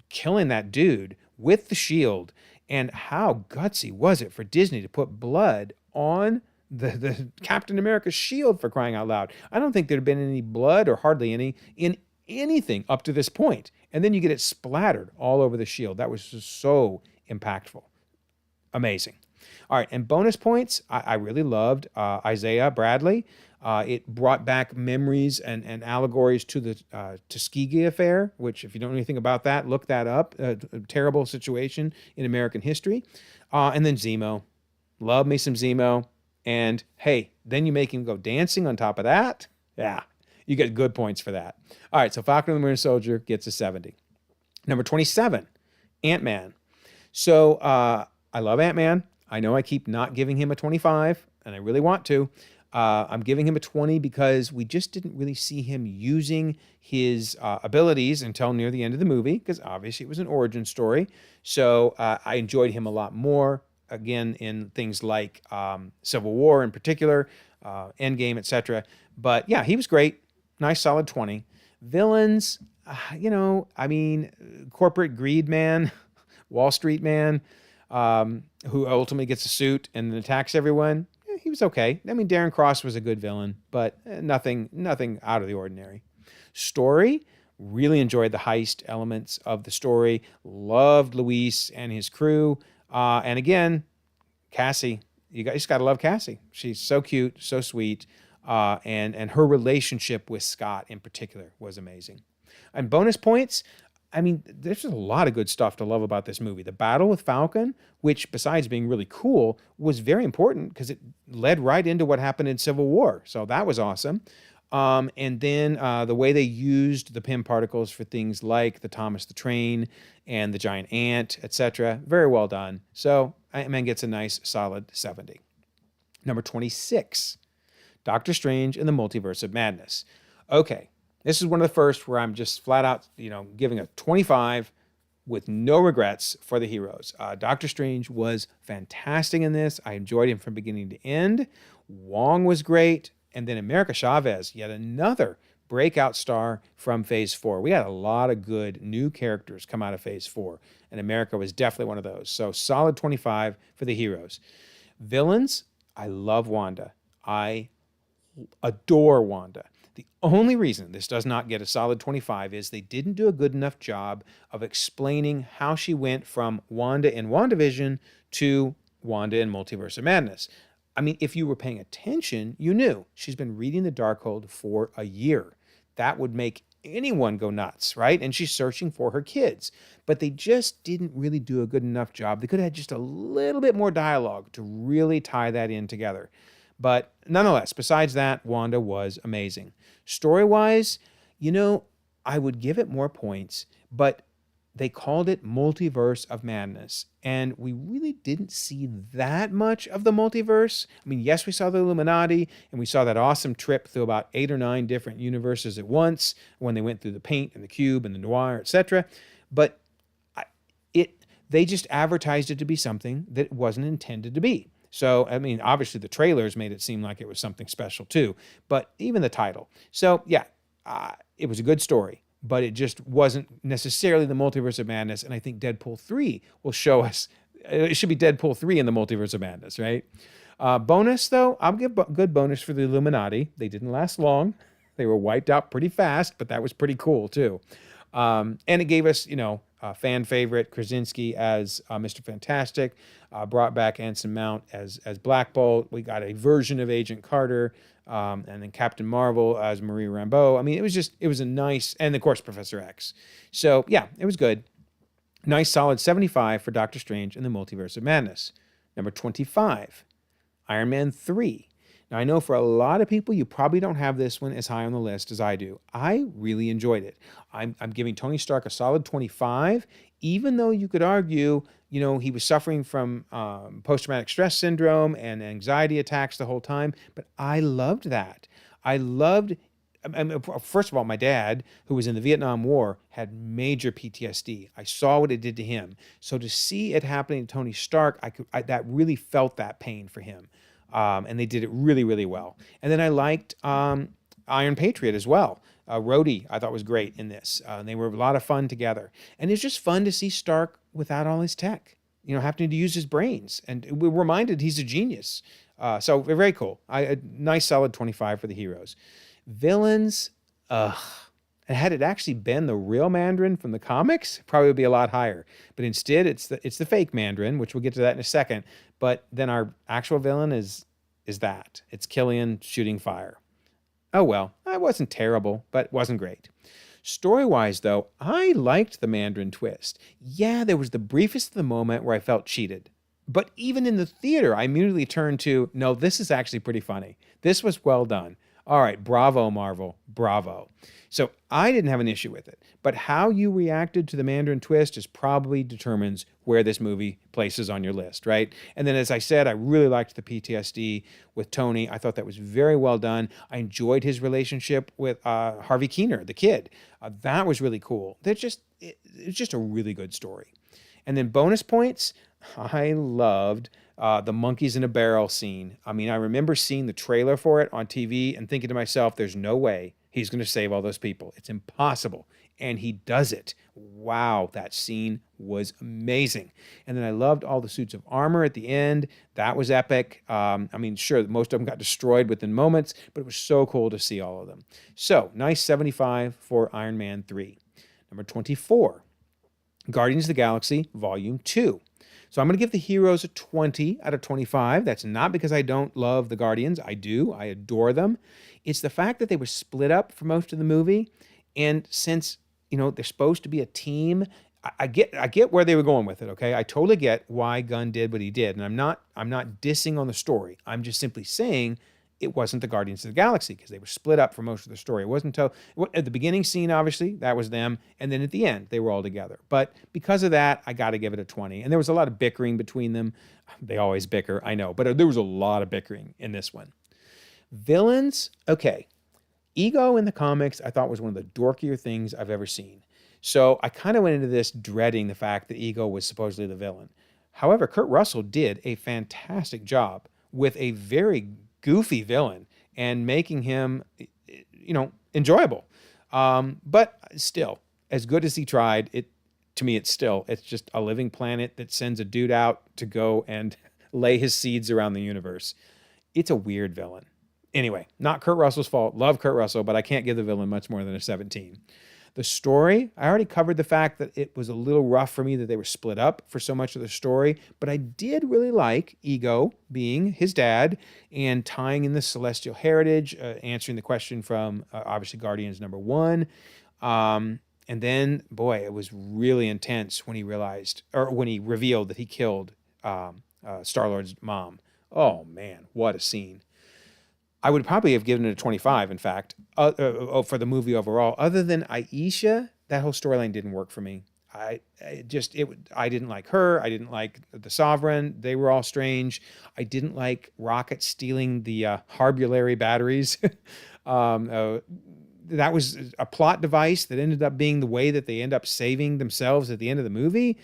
killing that dude with the shield, and how gutsy was it for Disney to put blood on the Captain America shield, for crying out loud. I don't think there'd been any blood, or hardly any, in anything up to this point. And then you get it splattered all over the shield. That was just so impactful. Amazing. All right, and bonus points, I really loved Isaiah Bradley. It brought back memories and allegories to the Tuskegee affair, which, if you don't know anything about that, look that up. A terrible situation in American history. And then Zemo. Love me some Zemo. And hey, then you make him go dancing on top of that. Yeah, you get good points for that. All right, so Falcon and the Winter Soldier gets a 70. Number 27, Ant-Man. So I love Ant-Man. I know I keep not giving him a 25, and I really want to. I'm giving him a 20 because we just didn't really see him using his abilities until near the end of the movie, because obviously it was an origin story. So I enjoyed him a lot more, again, in things like Civil War in particular, Endgame, etc. But yeah, he was great. Nice, solid 20. Villains, corporate greed man, Wall Street man, who ultimately gets a suit and then attacks everyone. He was okay. Darren Cross was a good villain, but nothing out of the ordinary. Story, really enjoyed the heist elements of the story. Loved Luis and his crew. And again, Cassie, you just got to love Cassie. She's so cute, so sweet. And her relationship with Scott in particular was amazing. And bonus points, there's just a lot of good stuff to love about this movie. The battle with Falcon, which besides being really cool, was very important because it led right into what happened in Civil War. So that was awesome. And then the way they used the Pym particles for things like the Thomas the Train and the giant ant, etc. Very well done. So Ant-Man gets a nice solid 70. Number 26, Doctor Strange and the Multiverse of Madness. Okay, this is one of the first where I'm just flat out, giving a 25 with no regrets for the heroes. Doctor Strange was fantastic in this. I enjoyed him from beginning to end. Wong was great. And then America Chavez, yet another breakout star from Phase 4. We had a lot of good new characters come out of Phase 4, and America was definitely one of those. So solid 25 for the heroes. Villains, I love Wanda. I adore Wanda. The only reason this does not get a solid 25 is they didn't do a good enough job of explaining how she went from Wanda in WandaVision to Wanda in Multiverse of Madness. If you were paying attention, you knew she's been reading the Darkhold for a year. That would make anyone go nuts, right? And she's searching for her kids. But they just didn't really do a good enough job. They could have had just a little bit more dialogue to really tie that in together. But nonetheless, besides that, Wanda was amazing. Story-wise, I would give it more points, but they called it Multiverse of Madness, and we really didn't see that much of the multiverse. Yes, we saw the Illuminati, and we saw that awesome trip through about 8 or 9 different universes at once when they went through the paint and the cube and the noir, etc. But they just advertised it to be something that it wasn't intended to be. So, obviously the trailers made it seem like it was something special too, but even the title. So, yeah, it was a good story, but it just wasn't necessarily the Multiverse of Madness. And I think Deadpool 3 will show us, it should be Deadpool 3 in the Multiverse of Madness, right? Bonus, though, I'll give good bonus for the Illuminati. They didn't last long. They were wiped out pretty fast, but that was pretty cool, too. And it gave us, fan favorite Krasinski as Mr. Fantastic, brought back Anson Mount as Black Bolt. We got a version of Agent Carter, and then Captain Marvel as Marie Rambeau. I mean, it was a nice, and of course, Professor X. So yeah, it was good. Nice solid 75 for Doctor Strange and the Multiverse of Madness. Number 25, Iron Man 3. Now, I know for a lot of people, you probably don't have this one as high on the list as I do. I really enjoyed it. I'm giving Tony Stark a solid 25, even though you could argue, he was suffering from post-traumatic stress syndrome and anxiety attacks the whole time. But I loved that. First of all, my dad, who was in the Vietnam War, had major PTSD. I saw what it did to him. So to see it happening to Tony Stark, that really felt that pain for him. And they did it really, really well. And then I liked Iron Patriot as well. Rhodey, I thought was great in this. They were a lot of fun together. And it's just fun to see Stark without all his tech, having to use his brains. And we're reminded he's a genius. So very cool. A nice solid 25 for the heroes. Villains, and had it actually been the real Mandarin from the comics, probably would be a lot higher. But instead, it's the fake Mandarin, which we'll get to that in a second. But then our actual villain is that. It's Killian shooting fire. Oh well, it wasn't terrible, but it wasn't great. Story-wise, though, I liked the Mandarin twist. Yeah, there was the briefest of the moment where I felt cheated. But even in the theater, I immediately turned to, no, this is actually pretty funny. This was well done. All right, bravo, Marvel, bravo. So I didn't have an issue with it, but how you reacted to the Mandarin twist is probably determines where this movie places on your list, right? And then, as I said, I really liked the PTSD with Tony. I thought that was very well done. I enjoyed his relationship with Harvey Keener, the kid. That was really cool. It's just a really good story. And then bonus points, I loved the monkeys in a barrel scene. I mean, I remember seeing the trailer for it on TV and thinking to myself, there's no way he's going to save all those people. It's impossible. And he does it. Wow, that scene was amazing. And then I loved all the suits of armor at the end. That was epic. Sure, most of them got destroyed within moments, but it was so cool to see all of them. So, nice 75 for Iron Man 3. Number 24, Guardians of the Galaxy Volume 2. So I'm going to give the heroes a 20 out of 25. That's not because I don't love the Guardians. I do. I adore them. It's the fact that they were split up for most of the movie. And since, they're supposed to be a team, I get where they were going with it, okay? I totally get why Gunn did what he did. And I'm not dissing on the story. I'm just simply saying it wasn't the Guardians of the Galaxy because they were split up for most of the story. It wasn't until at the beginning scene, obviously, that was them. And then at the end, they were all together. But because of that, I got to give it a 20. And there was a lot of bickering between them. They always bicker, I know. But there was a lot of bickering in this one. Villains, okay. Ego in the comics, I thought was one of the dorkier things I've ever seen. So I kind of went into this dreading the fact that Ego was supposedly the villain. However, Kurt Russell did a fantastic job with a very goofy villain and making him, enjoyable. But still, as good as he tried, to me, it's just a living planet that sends a dude out to go and lay his seeds around the universe. It's a weird villain. Anyway, not Kurt Russell's fault. Love Kurt Russell, but I can't give the villain much more than a 17. The story, I already covered the fact that it was a little rough for me that they were split up for so much of the story, but I did really like Ego being his dad and tying in the celestial heritage, answering the question from obviously Guardians #1. And then, boy, it was really intense when he revealed that he killed Star-Lord's mom. Oh man, what a scene. I would probably have given it a 25, in fact, for the movie overall. Other than Aisha, that whole storyline didn't work for me. I didn't like her. I didn't like the Sovereign. They were all strange. I didn't like Rocket stealing the Harbulary batteries. That was a plot device that ended up being the way that they end up saving themselves at the end of the movie.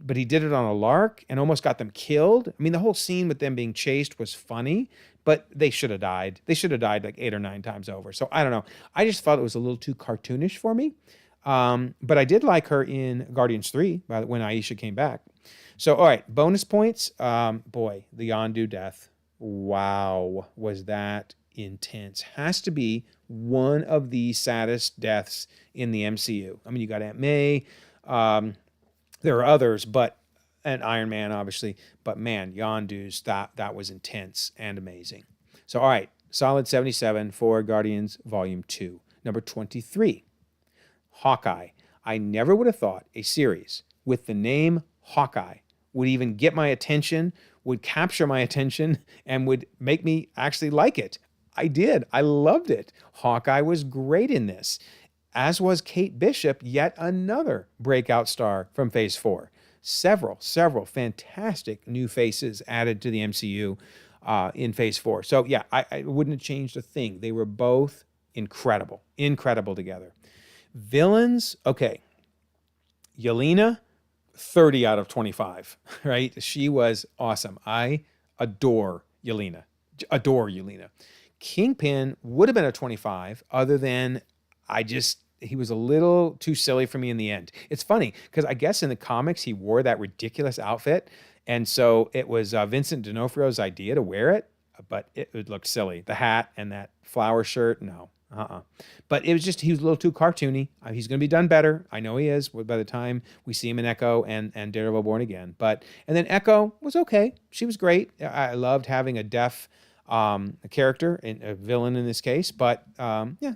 But he did it on a lark and almost got them killed. I mean, the whole scene with them being chased was funny, but they should have died. They should have died like 8 or 9 times over. So I don't know. I just thought it was a little too cartoonish for me. But I did like her in Guardians 3 when Aisha came back. So, all right, bonus points. Boy, the Yondu death. Wow, was that intense. Has to be one of the saddest deaths in the MCU. I mean, you got Aunt May. There are others, and Iron Man, obviously. But man, Yondu's, that was intense and amazing. So, all right, solid 77 for Guardians Volume 2. Number 23, Hawkeye. I never would have thought a series with the name Hawkeye would even get my attention, would capture my attention, and would make me actually like it. I did. I loved it. Hawkeye was great in this, as was Kate Bishop, yet another breakout star from Phase 4. Several fantastic new faces added to the MCU in Phase 4. So yeah, I wouldn't have changed a thing. They were both incredible together. Villains, okay. Yelena, 30 out of 25, right? She was awesome. I adore Yelena. Kingpin would have been a 25, other than he was a little too silly for me in the end. It's funny, because I guess in the comics, he wore that ridiculous outfit, and so it was Vincent D'Onofrio's idea to wear it, but it looked silly. The hat and that flower shirt, no. But it was just, he was a little too cartoony. He's going to be done better. I know he is by the time we see him in Echo and Daredevil Born Again. And then Echo was okay. She was great. I loved having a deaf character, a villain in this case. But yeah,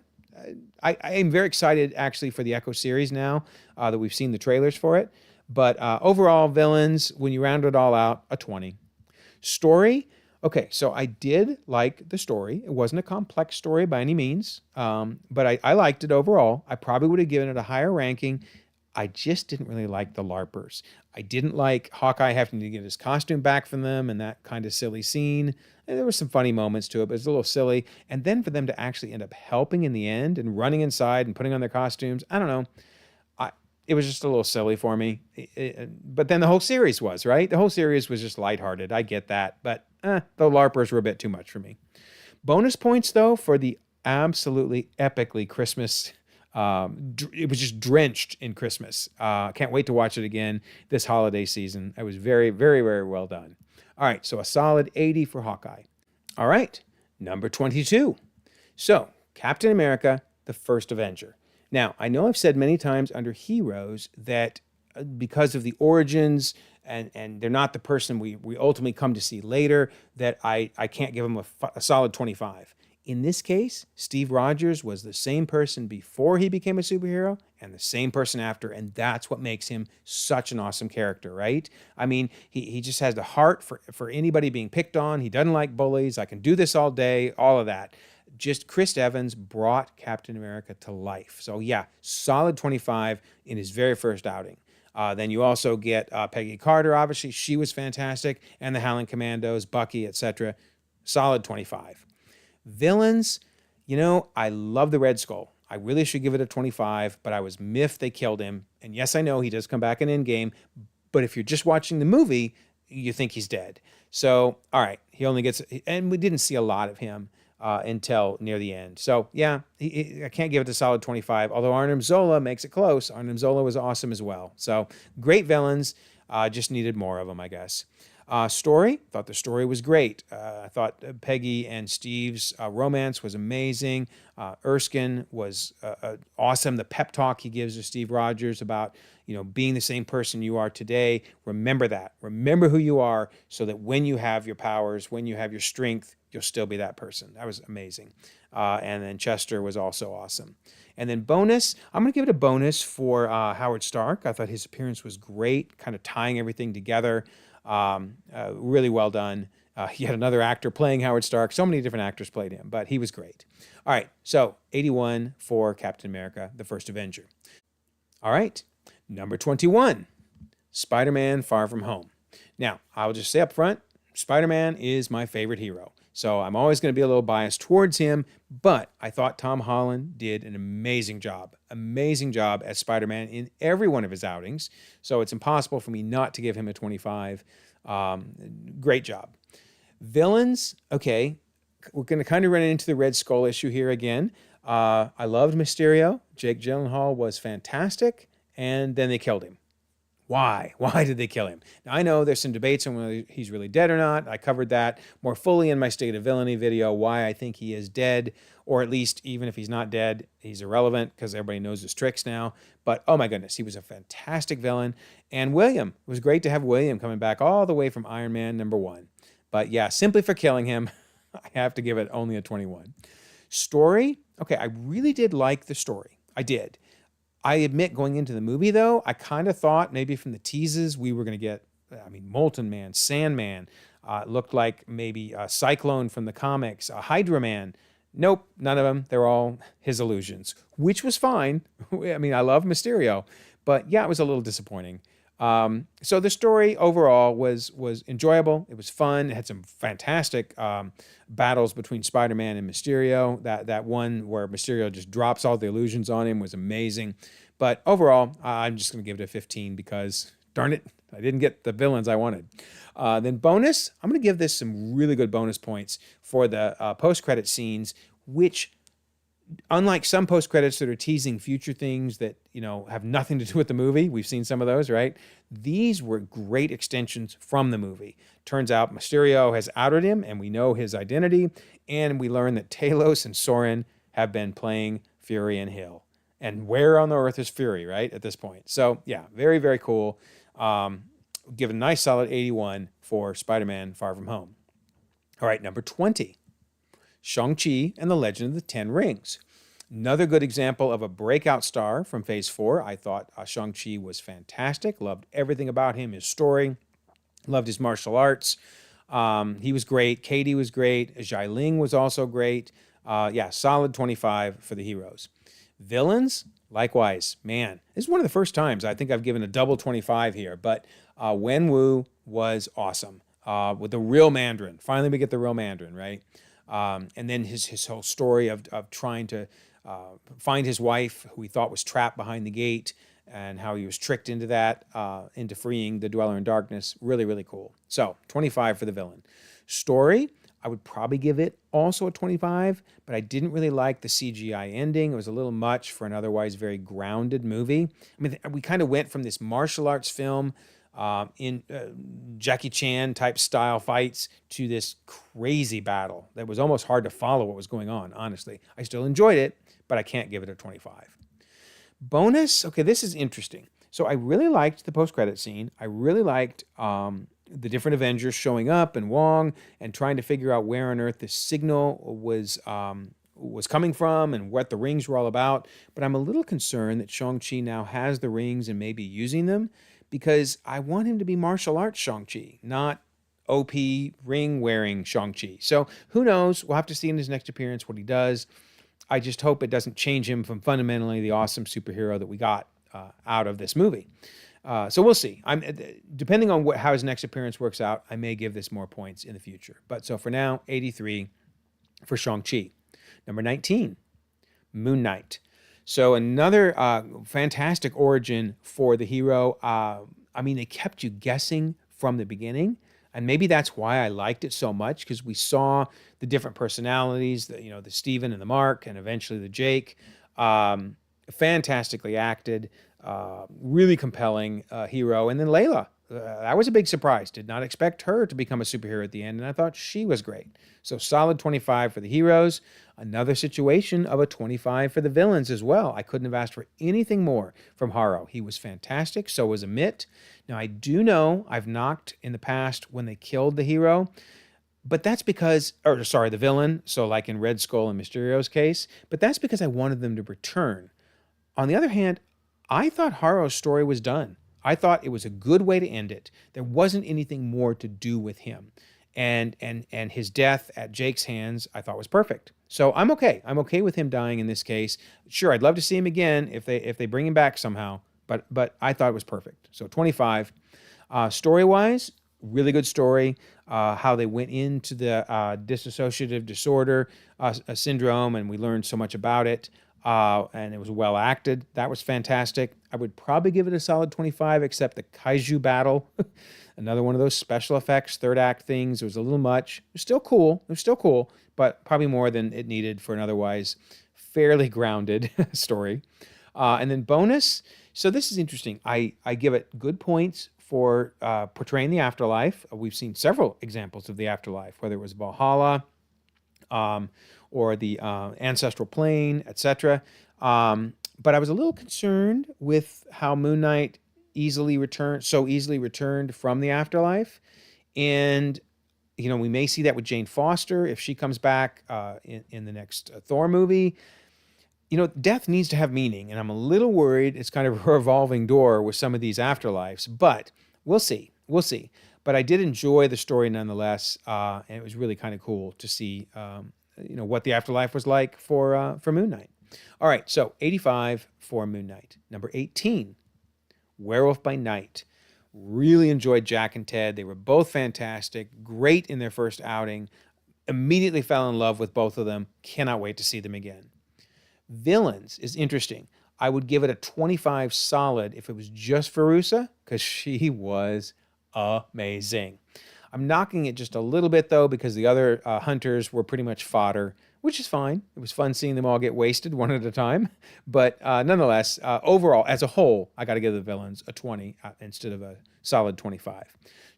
I am very excited actually for the Echo series now that we've seen the trailers for it. But overall, villains, when you round it all out, a 20. Story. Okay, so I did like the story. It wasn't a complex story by any means, but I liked it overall. I probably would have given it a higher ranking. I just didn't really like the LARPers. I didn't like Hawkeye having to get his costume back from them and that kind of silly scene. And there were some funny moments to it, but it was a little silly. And then for them to actually end up helping in the end and running inside and putting on their costumes, I don't know. It was just a little silly for me. But then the whole series was, right? The whole series was just lighthearted. I get that. But the LARPers were a bit too much for me. Bonus points, though, for the absolutely epically Christmas. It was just drenched in Christmas. Can't wait to watch it again this holiday season. It was very, very, very well done. All right, so a solid 80 for Hawkeye. All right, number 22. So, Captain America, the First Avenger. Now, I know I've said many times under heroes that because of the origins and they're not the person we ultimately come to see later, that I can't give them a solid 25. In this case, Steve Rogers was the same person before he became a superhero and the same person after, and that's what makes him such an awesome character, right? I mean, he just has the heart for anybody being picked on. He doesn't like bullies. I can do this all day, all of that. Just Chris Evans brought Captain America to life. So yeah, solid 25 in his very first outing. Then you also get Peggy Carter, obviously. She was fantastic. And the Howling Commandos, Bucky, etc. Solid 25. Villains, I love the Red Skull. I really should give it a 25, but I was miffed they killed him. And yes, I know he does come back in Endgame, but if you're just watching the movie, you think he's dead. So, all right, he only gets, and we didn't see a lot of him until near the end. So yeah, I can't give it a solid 25, although Arnim Zola makes it close. Arnim Zola was awesome as well. So great villains, just needed more of them, I guess. Story, thought the story was great. I thought Peggy and Steve's romance was amazing. Erskine was awesome. The pep talk he gives to Steve Rogers about, being the same person you are today. Remember that. Remember who you are so that when you have your powers, when you have your strength, you'll still be that person. That was amazing. And then Chester was also awesome. And then bonus, I'm going to give it a bonus for Howard Stark. I thought his appearance was great, kind of tying everything together. Really well done. Yet another actor playing Howard Stark. So many different actors played him, but he was great. All right, so 81 for Captain America, the First Avenger. All right, number 21, Spider-Man Far From Home. Now, I'll just say up front, Spider-Man is my favorite hero. So I'm always going to be a little biased towards him, but I thought Tom Holland did an amazing job as Spider-Man in every one of his outings. So it's impossible for me not to give him a 25. Great job. Villains, okay, we're going to kind of run into the Red Skull issue here again. I loved Mysterio. Jake Gyllenhaal was fantastic, and then they killed him. Why? Why did they kill him? Now, I know there's some debates on whether he's really dead or not. I covered that more fully in my State of Villainy video, why I think he is dead, or at least even if he's not dead, he's irrelevant because everybody knows his tricks now. But oh my goodness, he was a fantastic villain. And William, it was great to have William coming back all the way from Iron Man #1. But yeah, simply for killing him, I have to give it only a 21. Story, okay, I really did like the story. I did. I admit, going into the movie, though, I kind of thought maybe from the teases we were going to get, Molten Man, Sandman, looked like maybe Cyclone from the comics, Hydra Man. Nope, none of them. They're all his illusions, which was fine. I love Mysterio, but yeah, it was a little disappointing. So the story overall was enjoyable. It was fun. It had some fantastic battles between Spider-Man and Mysterio. That one where Mysterio just drops all the illusions on him was amazing. But overall, I'm just going to give it a 15 because, darn it, I didn't get the villains I wanted. Then bonus, I'm going to give this some really good bonus points for the post-credit scenes, which, unlike some post credits that are teasing future things that, have nothing to do with the movie, we've seen some of those, right? These were great extensions from the movie. Turns out Mysterio has outed him, and we know his identity, and we learn that Talos and Soren have been playing Fury and Hill. And where on the earth is Fury, right, at this point? So, yeah, very, very cool. Give a nice solid 81 for Spider-Man Far From Home. All right, number 20. Shang-Chi and the Legend of the Ten Rings. Another good example of a breakout star from Phase 4. I thought Shang-Chi was fantastic. Loved everything about him, his story. Loved his martial arts. He was great. Katie was great. Zhai Ling was also great. Solid 25 for the heroes. Villains, likewise. Man, this is one of the first times I think I've given a double 25 here. But Wenwu was awesome with the real Mandarin. Finally, we get the real Mandarin, right? And then his whole story of trying to find his wife, who he thought was trapped behind the gate, and how he was tricked into that, into freeing the Dweller in Darkness. Really, really cool. So 25 for the villain. Story, I would probably give it also a 25, but I didn't really like the CGI ending. It was a little much for an otherwise very grounded movie. We kind of went from this martial arts film in Jackie Chan type style fights to this crazy battle that was almost hard to follow what was going on, honestly. I still enjoyed it, but I can't give it a 25. Bonus, okay, this is interesting. So I really liked the post-credit scene. I really liked the different Avengers showing up and Wong and trying to figure out where on earth this signal was coming from and what the rings were all about. But I'm a little concerned that Shang-Chi now has the rings and may be using them, because I want him to be martial arts Shang-Chi, not OP ring-wearing Shang-Chi. So who knows? We'll have to see in his next appearance what he does. I just hope it doesn't change him from fundamentally the awesome superhero that we got out of this movie. So we'll see. Depending on how his next appearance works out, I may give this more points in the future. But so for now, 83 for Shang-Chi. Number 19, Moon Knight. So another fantastic origin for the hero. They kept you guessing from the beginning. And maybe that's why I liked it so much, because we saw the different personalities, the Stephen and the Mark, and eventually the Jake. Fantastically acted, really compelling hero. And then Layla. That was a big surprise. Did not expect her to become a superhero at the end, and I thought she was great. So solid 25 for the heroes. Another situation of a 25 for the villains as well. I couldn't have asked for anything more from Haro. He was fantastic. So was Amit. Now, I do know I've knocked in the past when they killed the hero, but that's because, the villain. So like in Red Skull and Mysterio's case, but that's because I wanted them to return. On the other hand, I thought Haro's story was done. I thought it was a good way to end it. There wasn't anything more to do with him. And his death at Jake's hands, I thought was perfect. So I'm okay. I'm okay with him dying in this case. Sure, I'd love to see him again if they bring him back somehow. But I thought it was perfect. So 25. Story-wise, really good story. How they went into the dissociative disorder syndrome, and we learned so much about it. And it was well acted. That was fantastic. I would probably give it a solid 25, except the kaiju battle. Another one of those special effects, third act things. It was a little much. It was still cool, but probably more than it needed for an otherwise fairly grounded story. And then bonus, So this is interesting. I give it good points for portraying the afterlife. We've seen several examples of the afterlife, whether it was Valhalla, um, or the ancestral plane, etc. But I was a little concerned with how Moon Knight so easily returned from the afterlife, and we may see that with Jane Foster if she comes back in the next Thor movie. Death needs to have meaning, and I'm a little worried it's kind of a revolving door with some of these afterlives, but we'll see. We'll see. But I did enjoy the story nonetheless, and it was really kind of cool to see, what the afterlife was like for Moon Knight. All right, so 85 for Moon Knight. Number 18, Werewolf by Night. Really enjoyed Jack and Ted. They were both fantastic, great in their first outing. Immediately fell in love with both of them. Cannot wait to see them again. Villains is interesting. I would give it a 25 solid if it was just Verussa, because she was amazing. I'm knocking it just a little bit, though, because the other hunters were pretty much fodder, which is fine. It was fun seeing them all get wasted one at a time. But nonetheless, overall, as a whole, I got to give the villains a 20 instead of a solid 25.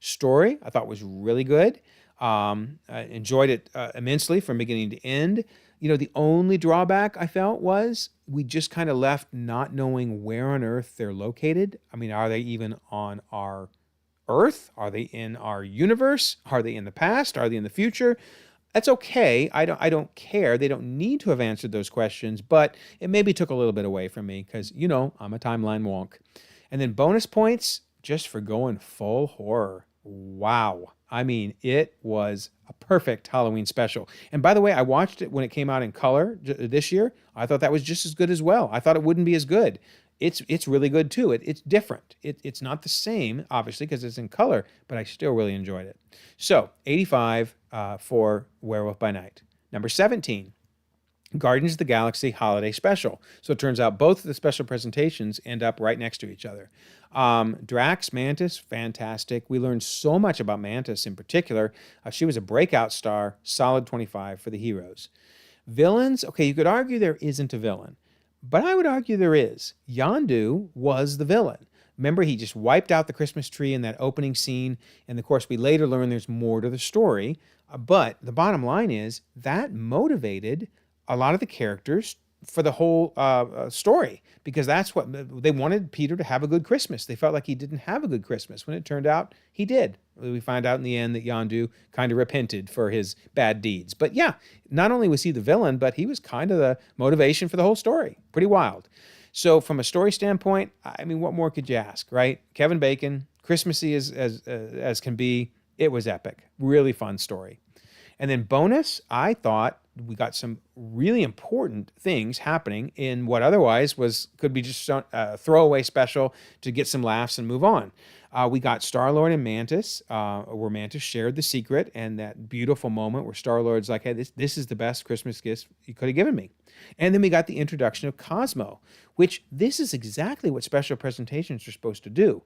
Story, I thought was really good. I enjoyed it immensely from beginning to end. The only drawback I felt was we just kind of left not knowing where on Earth they're located. I mean, are they even on our Earth? Are they in our universe? Are they in the past? Are they in the future? That's okay. I don't care. They don't need to have answered those questions, but it maybe took a little bit away from me because, I'm a timeline wonk. And then bonus points just for going full horror. Wow. I mean, it was a perfect Halloween special. And by the way, I watched it when it came out in color this year. I thought that was just as good as well. I thought it wouldn't be as good. It's really good too. It's different. It's not the same, obviously, because it's in color, but I still really enjoyed it. So 85 for Werewolf by Night. Number 17, Guardians of the Galaxy Holiday Special. So it turns out both of the special presentations end up right next to each other. Drax, Mantis, fantastic. We learned so much about Mantis in particular. She was a breakout star, solid 25 for the heroes. Villains, okay, you could argue there isn't a villain, but I would argue there is. Yondu was the villain. Remember, he just wiped out the Christmas tree in that opening scene, and of course we later learn there's more to the story, but the bottom line is that motivated a lot of the characters for the whole story, because that's what they wanted. Peter to have a good Christmas. They felt like he didn't have a good Christmas when it turned out he did. We find out in the end that Yondu kind of repented for his bad deeds. But yeah, not only was he the villain, but he was kind of the motivation for the whole story. Pretty wild. So from a story standpoint, I mean, what more could you ask, right? Kevin Bacon, Christmassy as can be. It was epic. Really fun story. And then bonus, I thought we got some really important things happening in what otherwise could be just a throwaway special to get some laughs and move on. We got Star-Lord and Mantis, where Mantis shared the secret, and that beautiful moment where Star-Lord's like, hey, this is the best Christmas gift you could have given me. And then we got the introduction of Cosmo, which this is exactly what special presentations are supposed to do.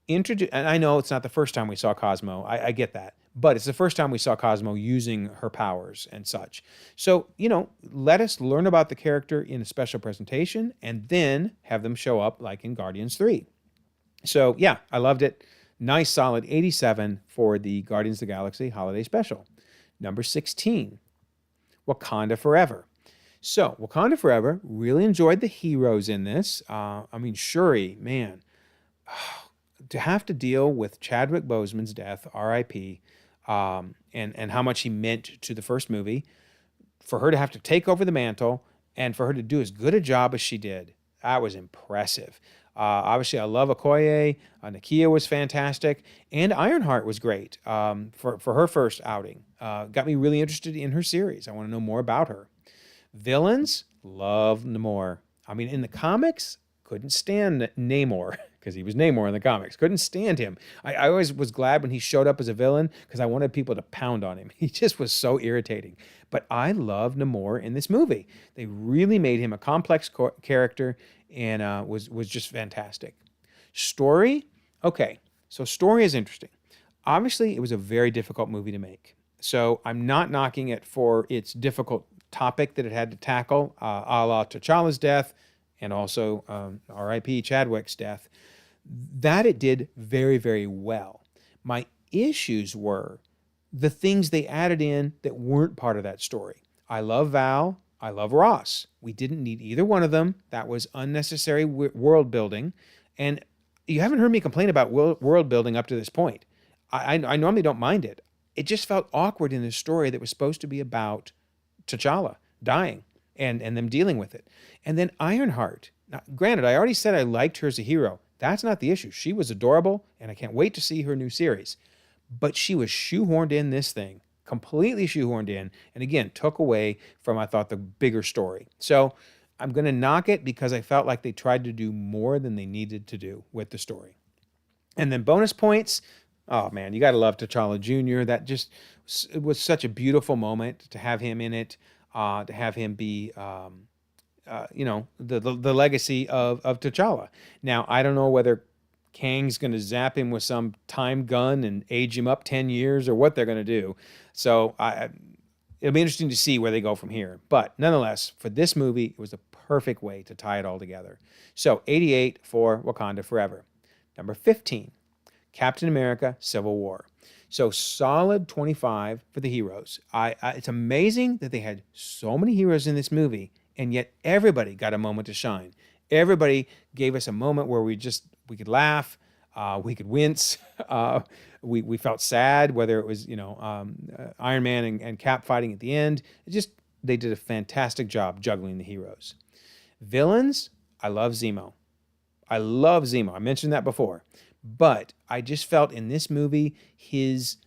And I know it's not the first time we saw Cosmo. I get that. But it's the first time we saw Cosmo using her powers and such. So, let us learn about the character in a special presentation and then have them show up like in Guardians 3. So, yeah, I loved it. Nice, solid 87 for the Guardians of the Galaxy Holiday Special. Number 16, Wakanda Forever. So, Wakanda Forever, really enjoyed the heroes in this. Shuri, man, to have to deal with Chadwick Boseman's death, R.I.P., and how much he meant to the first movie, for her to have to take over the mantle and for her to do as good a job as she did, that was impressive. Obviously, I love Okoye. Nakia was fantastic, and Ironheart was great for her first outing. Got me really interested in her series. I want to know more about her. Villains, love Namor. I mean, in the comics, couldn't stand Namor because he was Namor in the comics. Couldn't stand him. I always was glad when he showed up as a villain because I wanted people to pound on him. He just was so irritating. But I love Namor in this movie. They really made him a complex character and was just fantastic. Story, okay. So story is interesting. Obviously, it was a very difficult movie to make. So I'm not knocking it for its difficult topic that it had to tackle, a la T'Challa's death. and also R.I.P. Chadwick's death, that it did very, very well. My issues were the things they added in that weren't part of that story. I love Val. I love Ross. We didn't need either one of them. That was unnecessary world building. And you haven't heard me complain about world building up to this point. I normally don't mind it. It just felt awkward in a story that was supposed to be about T'Challa dying and them dealing with it. And then Ironheart. Now, granted, I already said I liked her as a hero. That's not the issue. She was adorable, and I can't wait to see her new series. But she was shoehorned in this thing, completely shoehorned in, and again, took away from, I thought, the bigger story. So I'm going to knock it because I felt like they tried to do more than they needed to do with the story. And then bonus points. Oh, man, you got to love T'Challa Jr. That just it was such a beautiful moment to have him in it, to have him be, the legacy of T'Challa. Now, I don't know whether Kang's going to zap him with some time gun and age him up 10 years or what they're going to do. So it'll be interesting to see where they go from here. But nonetheless, for this movie, it was a perfect way to tie it all together. So 88 for Wakanda Forever. Number 15, Captain America Civil War. So solid 25 for the heroes. It's amazing that they had so many heroes in this movie, and yet everybody got a moment to shine. Everybody gave us a moment where we could laugh, we could wince, we felt sad, whether it was Iron Man and Cap fighting at the end. They did a fantastic job juggling the heroes. Villains, I love Zemo. I mentioned that before. But I just felt in this movie, his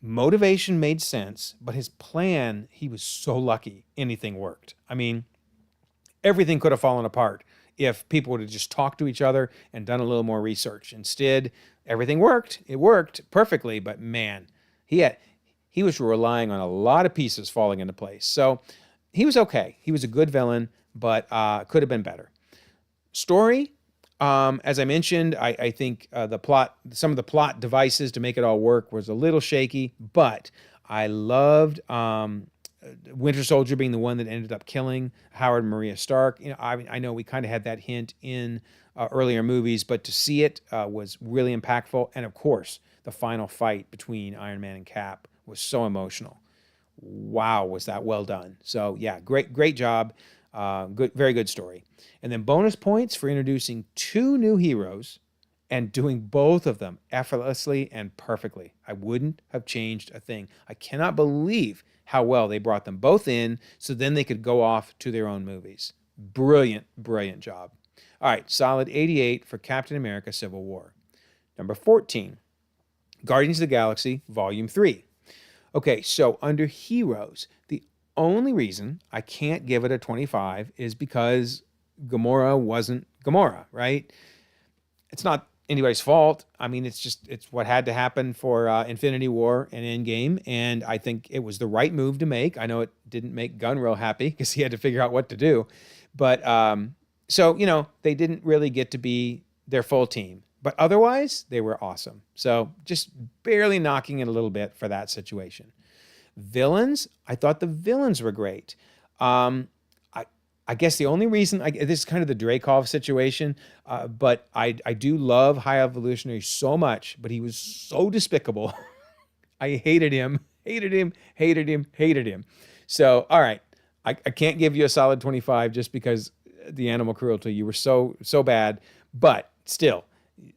motivation made sense, but his plan, he was so lucky anything worked. I mean, everything could have fallen apart if people would have just talked to each other and done a little more research. Instead, everything worked. It worked perfectly, but man, he was relying on a lot of pieces falling into place. So he was okay. He was a good villain, but could have been better. Story, as I mentioned, I think some of the plot devices to make it all work was a little shaky, but I loved Winter Soldier being the one that ended up killing Howard and Maria Stark. I know we kind of had that hint in earlier movies, but to see it was really impactful. And of course, the final fight between Iron Man and Cap was so emotional. Wow, was that well done. So yeah, great job. Very good story. And then bonus points for introducing two new heroes and doing both of them effortlessly and perfectly. I wouldn't have changed a thing. I cannot believe how well they brought them both in so then they could go off to their own movies. Brilliant job. All right, solid 88 for Captain America Civil War. Number 14, Guardians of the Galaxy Volume 3. Okay, so under heroes, the only reason I can't give it a 25 is because Gamora wasn't Gamora, right? It's not anybody's fault. I mean, it's what had to happen for Infinity War and Endgame, and I think it was the right move to make. I know it didn't make Gunn real happy because he had to figure out what to do. But, so, they didn't really get to be their full team. But otherwise, they were awesome. So just barely knocking it a little bit for that situation. Villains, I thought the villains were great. I guess the only reason, this is kind of the Dreykov situation, but I do love High Evolutionary so much, but he was so despicable. I hated him. So, all right, I can't give you a solid 25 just because the animal cruelty, you were so bad, but still,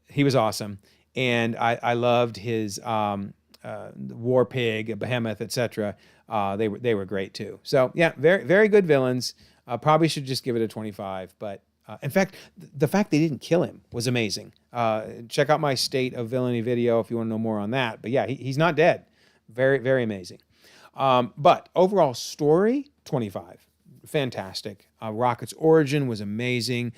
he was awesome. And I loved his War Pig, Behemoth, etc. They were great too. So yeah, very, very good villains. Probably should just give it a 25, but in fact, the fact they didn't kill him was amazing. Check out my State of Villainy video if you want to know more on that. But yeah, he's not dead. Very, very amazing. But overall story, 25. Fantastic. Rocket's origin was amazing.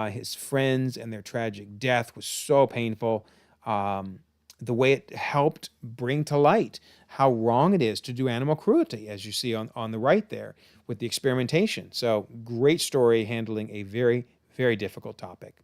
His friends and their tragic death was so painful. The way it helped bring to light how wrong it is to do animal cruelty, as you see on the right there with the experimentation. So great story handling a very, very difficult topic.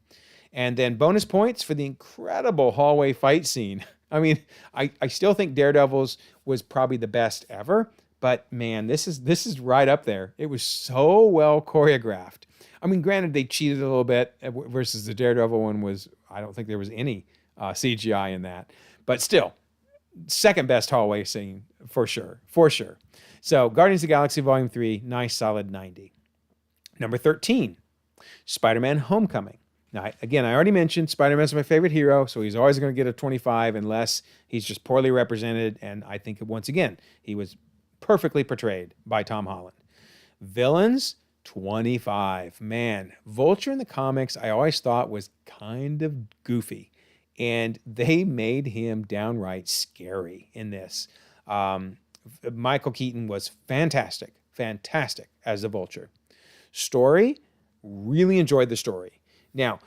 And then bonus points for the incredible hallway fight scene. I mean, I still think Daredevil's was probably the best ever, But man, this is right up there. It was so well choreographed. I mean, granted, they cheated a little bit versus the Daredevil one was, I don't think there was any CGI in that. But still, second best hallway scene for sure. For sure. So Guardians of the Galaxy Volume 3, nice solid 90. Number 13, Spider-Man Homecoming. Now, again, I already mentioned Spider-Man's my favorite hero, so he's always going to get a 25 unless he's just poorly represented. And I think, once again, he was perfectly portrayed by Tom Holland. Villains, 25. Man, Vulture in the comics, I always thought was kind of goofy. And they made him downright scary in this. Michael Keaton was fantastic as the Vulture. Story, really enjoyed the story. Now,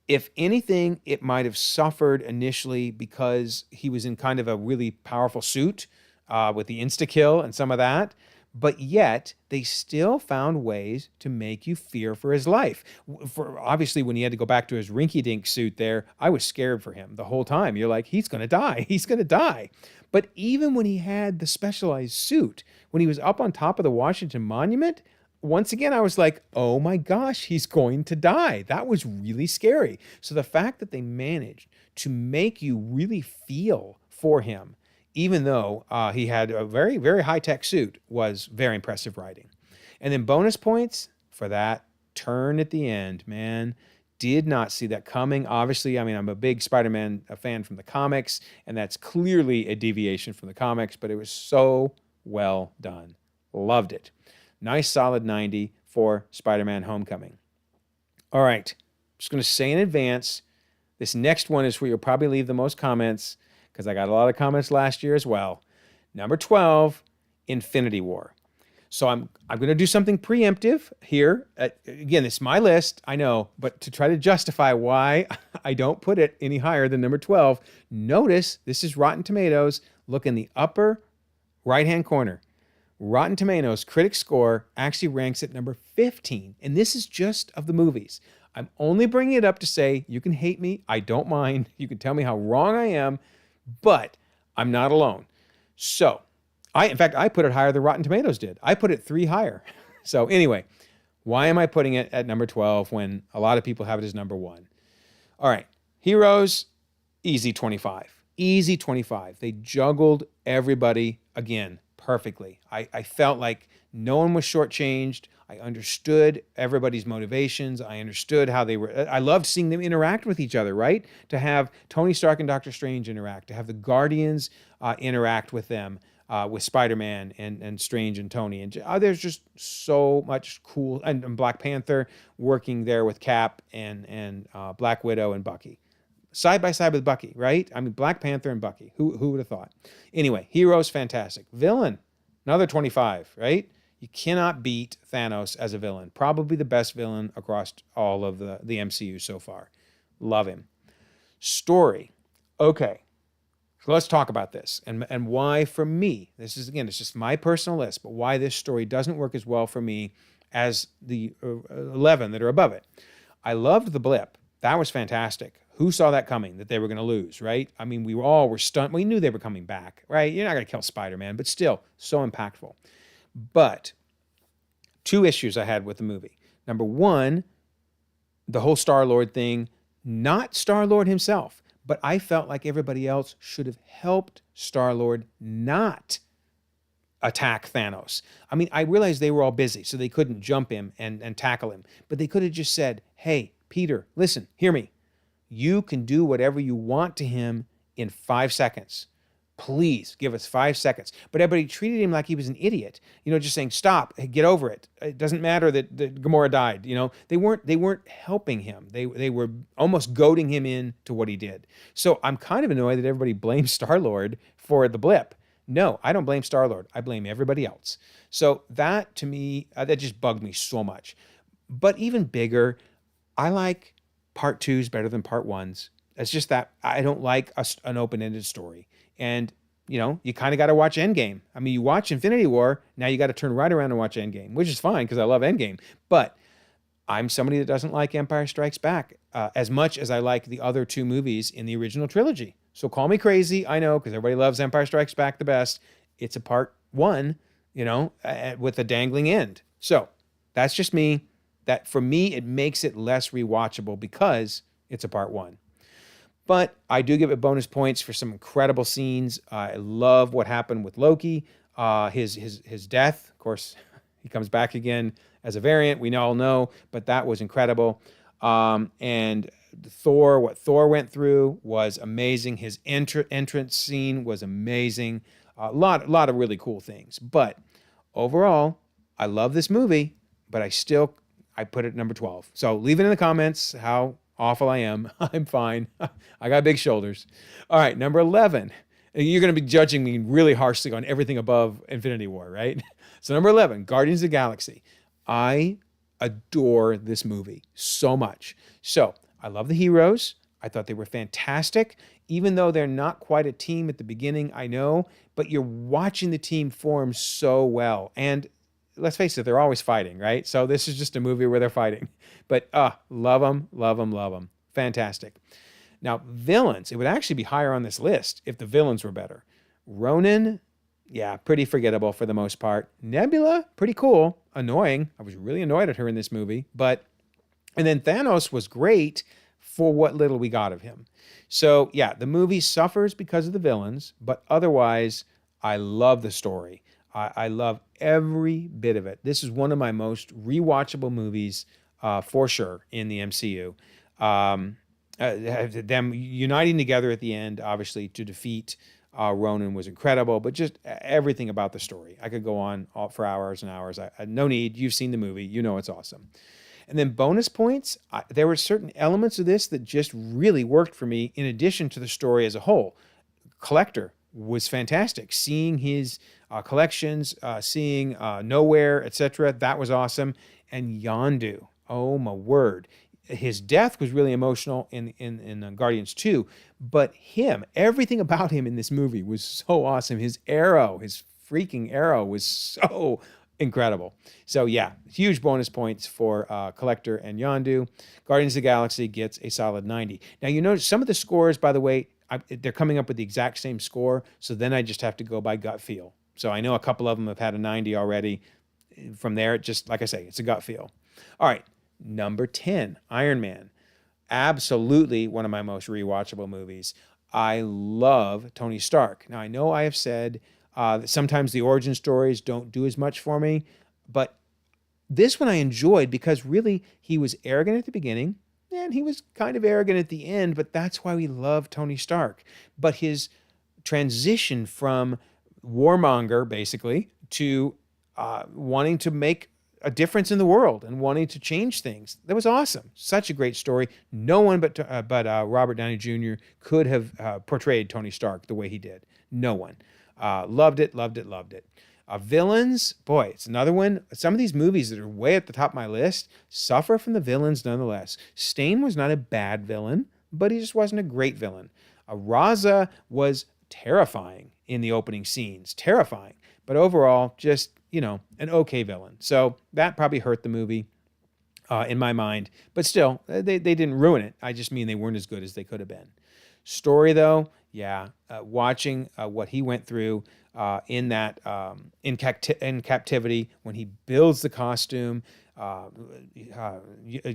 if anything, it might have suffered initially because he was in kind of a really powerful suit with the insta-kill and some of that. But yet, they still found ways to make you fear for his life. Obviously, when he had to go back to his rinky-dink suit there, I was scared for him the whole time. You're like, he's going to die. He's going to die. But even when he had the specialized suit, when he was up on top of the Washington Monument, once again, I was like, oh my gosh, he's going to die. That was really scary. So the fact that they managed to make you really feel for him, even though he had a very, very high-tech suit, was very impressive writing. And then bonus points for that turn at the end, man. Did not see that coming. Obviously, I mean, I'm a big Spider-Man fan from the comics, and that's clearly a deviation from the comics, but it was so well done. Loved it. Nice solid 90 for Spider-Man Homecoming. All right, just going to say in advance, this next one is where you'll probably leave the most comments, because I got a lot of comments last year as well. Number 12, Infinity War. So I'm going to do something preemptive here. Again, it's my list, I know, but to try to justify why I don't put it any higher than number 12, notice this is Rotten Tomatoes. Look in the upper right-hand corner. Rotten Tomatoes critic score actually ranks at number 15, and this is just of the movies. I'm only bringing it up to say you can hate me. I don't mind. You can tell me how wrong I am, but I'm not alone. So, in fact, I put it higher than Rotten Tomatoes did. I put it 3 higher. So anyway, why am I putting it at number 12 when a lot of people have it as number 1? All right, Heroes, easy 25. Easy 25. They juggled everybody again perfectly. I felt like no one was shortchanged. I understood everybody's motivations. I understood how they were. I loved seeing them interact with each other, right? To have Tony Stark and Doctor Strange interact, to have the Guardians interact with them, with Spider-Man and Strange and Tony. And there's just so much cool. And Black Panther working there with Cap and Black Widow and Bucky. Side by side with Bucky, right? I mean, Black Panther and Bucky. Who would have thought? Anyway, Heroes, fantastic. Villain, another 25, right? You cannot beat Thanos as a villain. Probably the best villain across all of the MCU so far. Love him. Story. Okay, so let's talk about this and why, for me, this is, again, it's just my personal list, but why this story doesn't work as well for me as the 11 that are above it. I loved the blip. That was fantastic. Who saw that coming, that they were going to lose, right? I mean, we all were stunned. We knew they were coming back, right? You're not going to kill Spider-Man, but still, so impactful. But 2 issues I had with the movie. Number 1, the whole Star-Lord thing, not Star-Lord himself, but I felt like everybody else should have helped Star-Lord not attack Thanos. I mean, I realized they were all busy, so they couldn't jump him and tackle him, but they could have just said, hey, Peter, listen, hear me. You can do whatever you want to him in 5 seconds. Please give us 5 seconds. But everybody treated him like he was an idiot. You know, just saying, stop, get over it. It doesn't matter that Gamora died. You know, they weren't helping him. They were almost goading him into what he did. So I'm kind of annoyed that everybody blames Star-Lord for the blip. No, I don't blame Star-Lord. I blame everybody else. So that, to me, that just bugged me so much. But even bigger, I like part 2s better than part 1s. It's just that I don't like an open-ended story. And, you know, you kind of got to watch Endgame. I mean, you watch Infinity War, now you got to turn right around and watch Endgame, which is fine because I love Endgame. But I'm somebody that doesn't like Empire Strikes Back as much as I like the other 2 movies in the original trilogy. So call me crazy, I know, because everybody loves Empire Strikes Back the best. It's a part one, with a dangling end. So that's just me. That for me, it makes it less rewatchable because it's a part one. But I do give it bonus points for some incredible scenes. I love what happened with Loki. His death, of course, he comes back again as a variant. We all know, but that was incredible. And Thor, what Thor went through was amazing. His entrance scene was amazing. A lot of really cool things. But overall, I love this movie, but I put it number 12. So leave it in the comments how awful I am. I'm fine. I got big shoulders. All right, number 11. You're going to be judging me really harshly on everything above Infinity War, right? So number 11, Guardians of the Galaxy. I adore this movie so much. So I love the heroes. I thought they were fantastic, even though they're not quite a team at the beginning, I know, but you're watching the team form so well. And let's face it, they're always fighting, right? So this is just a movie where they're fighting. But love them, love them, love them. Fantastic. Now, villains, it would actually be higher on this list if the villains were better. Ronan, yeah, pretty forgettable for the most part. Nebula, pretty cool. Annoying. I was really annoyed at her in this movie. And then Thanos was great for what little we got of him. So, yeah, the movie suffers because of the villains, but otherwise, I love the story. I love every bit of it. This is one of my most rewatchable movies for sure in the MCU. Them uniting together at the end, obviously, to defeat Ronan was incredible, but just everything about the story. I could go on for hours and hours. No need. You've seen the movie. You know it's awesome. And then bonus points, there were certain elements of this that just really worked for me in addition to the story as a whole. Collector was fantastic. Seeing his collections, seeing Nowhere, etc., that was awesome. And Yondu, oh my word. His death was really emotional in Guardians 2, but everything about him in this movie was so awesome. His freaking arrow was so incredible. So yeah, huge bonus points for Collector and Yondu. Guardians of the Galaxy gets a solid 90. Now, you notice some of the scores, by the way, they're coming up with the exact same score, so then I just have to go by gut feel. So I know a couple of them have had a 90 already. From there, just like I say, it's a gut feel. All right. Number 10, Iron Man. Absolutely one of my most rewatchable movies. I love Tony Stark. Now, I know I have said that sometimes the origin stories don't do as much for me, but this one I enjoyed because really he was arrogant at the beginning and he was kind of arrogant at the end, but that's why we love Tony Stark. But his transition from warmonger, basically, to wanting to make a difference in the world and wanting to change things. That was awesome. Such a great story. No one but Robert Downey Jr. could have portrayed Tony Stark the way he did. No one. Loved it, loved it, loved it. Villains, boy, it's another one. Some of these movies that are way at the top of my list suffer from the villains nonetheless. Stain was not a bad villain, but he just wasn't a great villain. Raza was terrifying in the opening scenes. Terrifying. But overall, just an okay villain. So that probably hurt the movie in my mind. But still, they didn't ruin it. I just mean they weren't as good as they could have been. Story, though, yeah, watching what he went through in captivity when he builds the costume.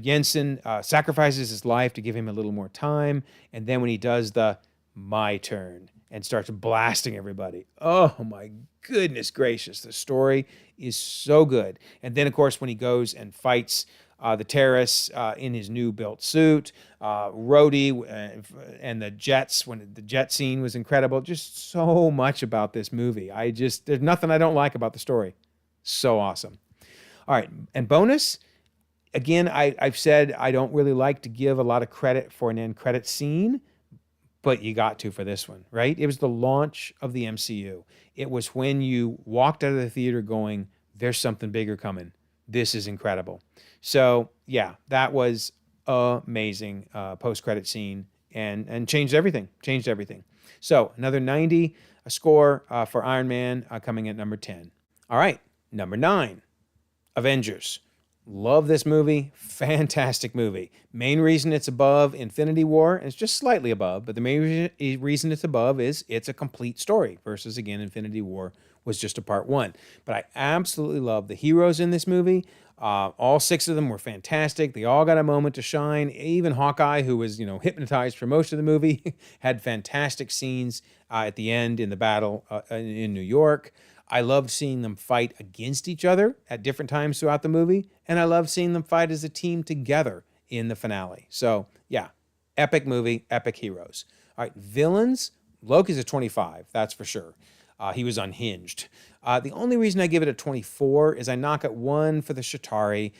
Jensen sacrifices his life to give him a little more time. And then when he does the my turn and starts blasting everybody. Oh my goodness gracious. The story is so good. And then, of course, when he goes and fights the terrorists in his new built suit, Rhodey and the jets, when the jet scene was incredible. Just so much about this movie. There's nothing I don't like about the story. So awesome. All right. And bonus, again, I've said I don't really like to give a lot of credit for an end credit scene, but you got to for this one, right? It was the launch of the MCU. It was when you walked out of the theater going, there's something bigger coming. This is incredible. So yeah, that was amazing post-credit scene and changed everything. So another 90, a score for Iron Man coming at number 10. All right, number 9, Avengers. Love this movie. Fantastic movie. Main reason it's above Infinity War, and it's just slightly above, but the main reason it's above is it's a complete story versus, again, Infinity War was just a part one. But I absolutely love the heroes in this movie. All six of them were fantastic. They all got a moment to shine. Even Hawkeye, who was, hypnotized for most of the movie, had fantastic scenes at the end in the battle in New York. I loved seeing them fight against each other at different times throughout the movie, and I loved seeing them fight as a team together in the finale. So, yeah, epic movie, epic heroes. All right, villains. Loki's a 25, that's for sure. He was unhinged. The only reason I give it a 24 is I knock at 1 for the Chitauri.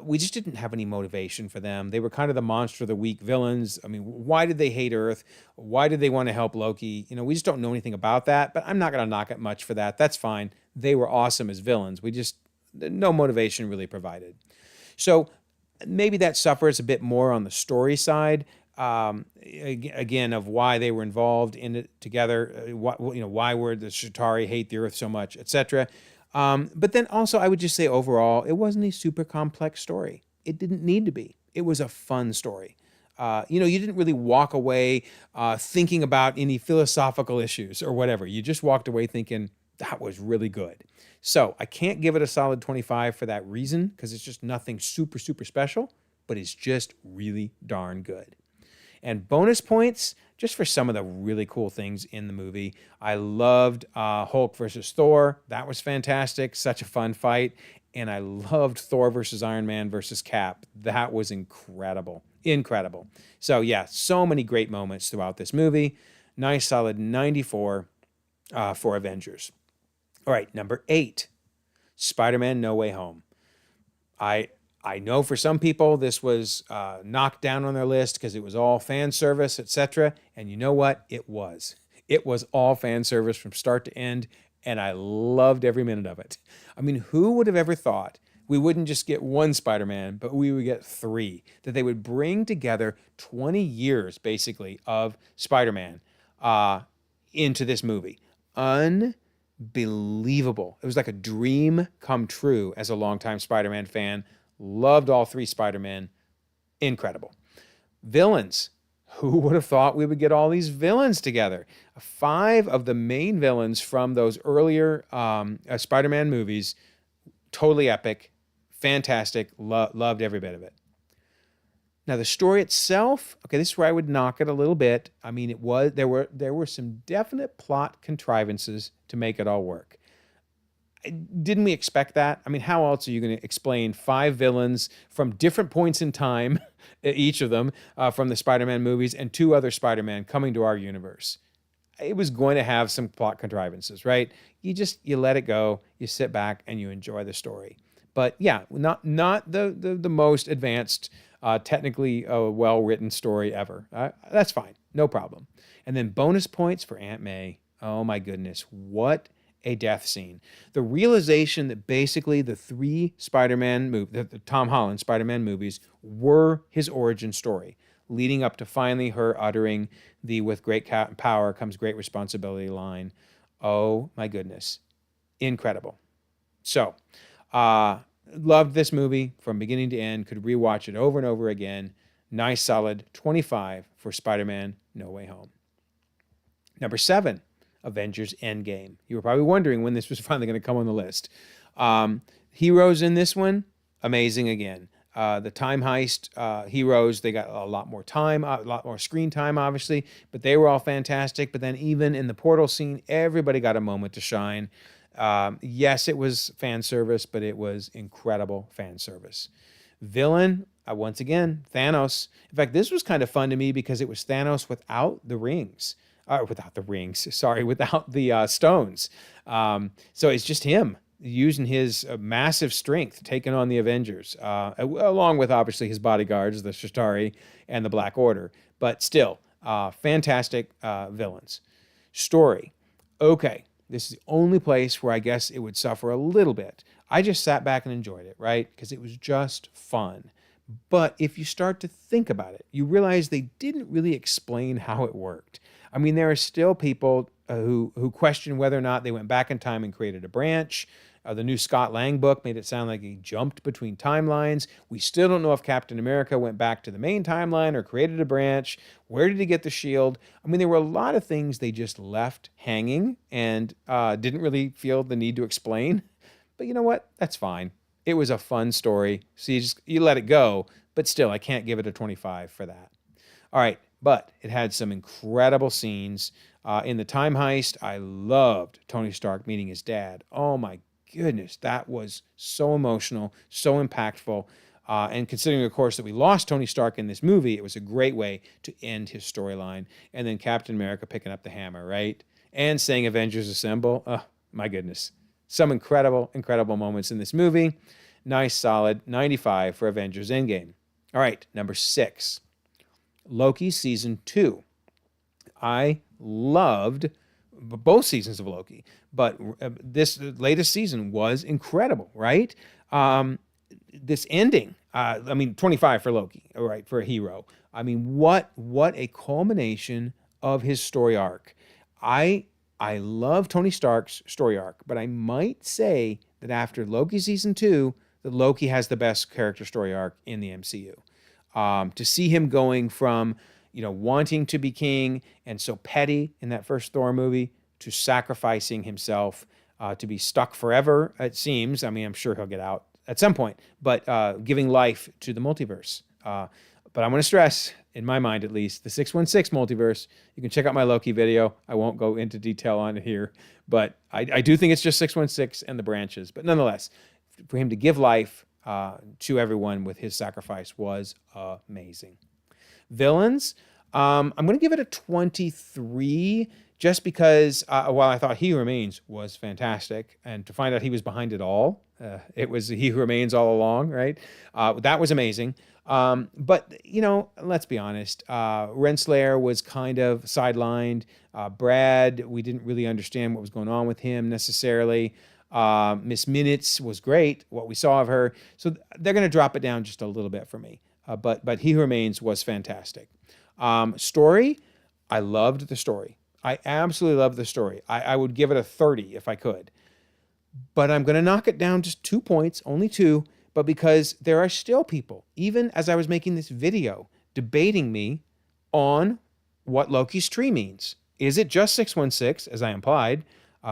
We just didn't have any motivation for them. They were kind of the monster of the week villains. I mean, why did they hate Earth? Why did they want to help Loki? We just don't know anything about that, but I'm not going to knock it much for that. That's fine. They were awesome as villains. No motivation really provided. So maybe that suffers a bit more on the story side. Again, of why they were involved in it together, why were the Chitauri hate the Earth so much, etc. But then also, I would just say overall, it wasn't a super complex story. It didn't need to be. It was a fun story. You didn't really walk away thinking about any philosophical issues or whatever. You just walked away thinking, that was really good. So I can't give it a solid 25 for that reason, because it's just nothing super, super special, but it's just really darn good. And bonus points, just for some of the really cool things in the movie. I loved Hulk versus Thor. That was fantastic. Such a fun fight. And I loved Thor versus Iron Man versus Cap. That was incredible. Incredible. So yeah, so many great moments throughout this movie. Nice solid 94 for Avengers. All right, number 8, Spider-Man No Way Home. I know for some people this was knocked down on their list because it was all fan service, etc. And you know what? It was. It was all fan service from start to end, and I loved every minute of it. I mean, who would have ever thought we wouldn't just get one Spider-Man, but we would get 3? That they would bring together 20 years, basically, of Spider-Man into this movie. Unbelievable. It was like a dream come true as a longtime Spider-Man fan. Loved all 3 Spider-Men. Incredible. Villains. Who would have thought we would get all these villains together? 5 of the main villains from those earlier Spider-Man movies. Totally epic. Fantastic. Loved every bit of it. Now, the story itself, okay, this is where I would knock it a little bit. I mean, there were some definite plot contrivances to make it all work. Didn't we expect that? I mean, how else are you going to explain 5 villains from different points in time, each of them, from the Spider-Man movies, and 2 other Spider-Man coming to our universe? It was going to have some plot contrivances, right? You let it go, you sit back, and you enjoy the story. But yeah, not the most advanced, technically well-written story ever. That's fine, no problem. And then bonus points for Aunt May. Oh my goodness, what a death scene. The realization that basically the 3 Spider-Man the Tom Holland Spider-Man movies were his origin story, leading up to finally her uttering the "with great power comes great responsibility" line. Oh my goodness. Incredible. So, loved this movie from beginning to end, could rewatch it over and over again. Nice solid 25 for Spider-Man No Way Home. Number 7, Avengers Endgame. You were probably wondering when this was finally going to come on the list. Heroes in this one, amazing again. The time heist heroes, they got a lot more time, a lot more screen time, obviously, but they were all fantastic. But then even in the portal scene, everybody got a moment to shine. Yes, it was fan service, but it was incredible fan service. Villain, once again, Thanos. In fact, this was kind of fun to me because it was Thanos without the rings. Without the stones. So it's just him using his massive strength, taking on the Avengers, along with obviously his bodyguards, the Chitauri and the Black Order. But still, fantastic villains. Story. Okay, this is the only place where I guess it would suffer a little bit. I just sat back and enjoyed it, right? Because it was just fun. But if you start to think about it, you realize they didn't really explain how it worked. I mean, there are still people who question whether or not they went back in time and created a branch. The new Scott Lang book made it sound like he jumped between timelines. We still don't know if Captain America went back to the main timeline or created a branch. Where did he get the shield? I mean, there were a lot of things they just left hanging and didn't really feel the need to explain. But you know what? That's fine. It was a fun story. So you let it go. But still, I can't give it a 25 for that. All right, but it had some incredible scenes. In the time heist, I loved Tony Stark meeting his dad. Oh my goodness, that was so emotional, so impactful. And considering, of course, that we lost Tony Stark in this movie, it was a great way to end his storyline. And then Captain America picking up the hammer, right? And saying Avengers Assemble. Oh, my goodness. Some incredible, incredible moments in this movie. Nice, solid 95 for Avengers Endgame. All right, number 6. Loki Season 2. I loved both seasons of Loki, but this latest season was incredible, right? This ending, 25 for Loki, all right, for a hero. I mean, what a culmination of his story arc. I love Tony Stark's story arc, but I might say that after Loki Season 2, that Loki has the best character story arc in the MCU. To see him going from, wanting to be king and so petty in that first Thor movie to sacrificing himself to be stuck forever, it seems. I mean, I'm sure he'll get out at some point, but giving life to the multiverse. But I'm going to stress, in my mind at least, the 616 multiverse. You can check out my Loki video. I won't go into detail on it here, but I do think it's just 616 and the branches. But nonetheless, for him to give life to everyone with his sacrifice was amazing. Villains, I'm going to give it a 23 just because while I thought He Who Remains was fantastic, and to find out he was behind it all, it was He Who Remains all along, right? That was amazing. But, let's be honest. Renslayer was kind of sidelined. Brad, we didn't really understand what was going on with him necessarily. Miss Minutes was great, what we saw of her. So they're going to drop it down just a little bit for me. But He Who Remains was fantastic. Story, I loved the story. I absolutely loved the story. I would give it a 30 if I could. But I'm going to knock it down just 2 points, only 2, but because there are still people, even as I was making this video, debating me on what Loki's tree means. Is it just 616, as I implied,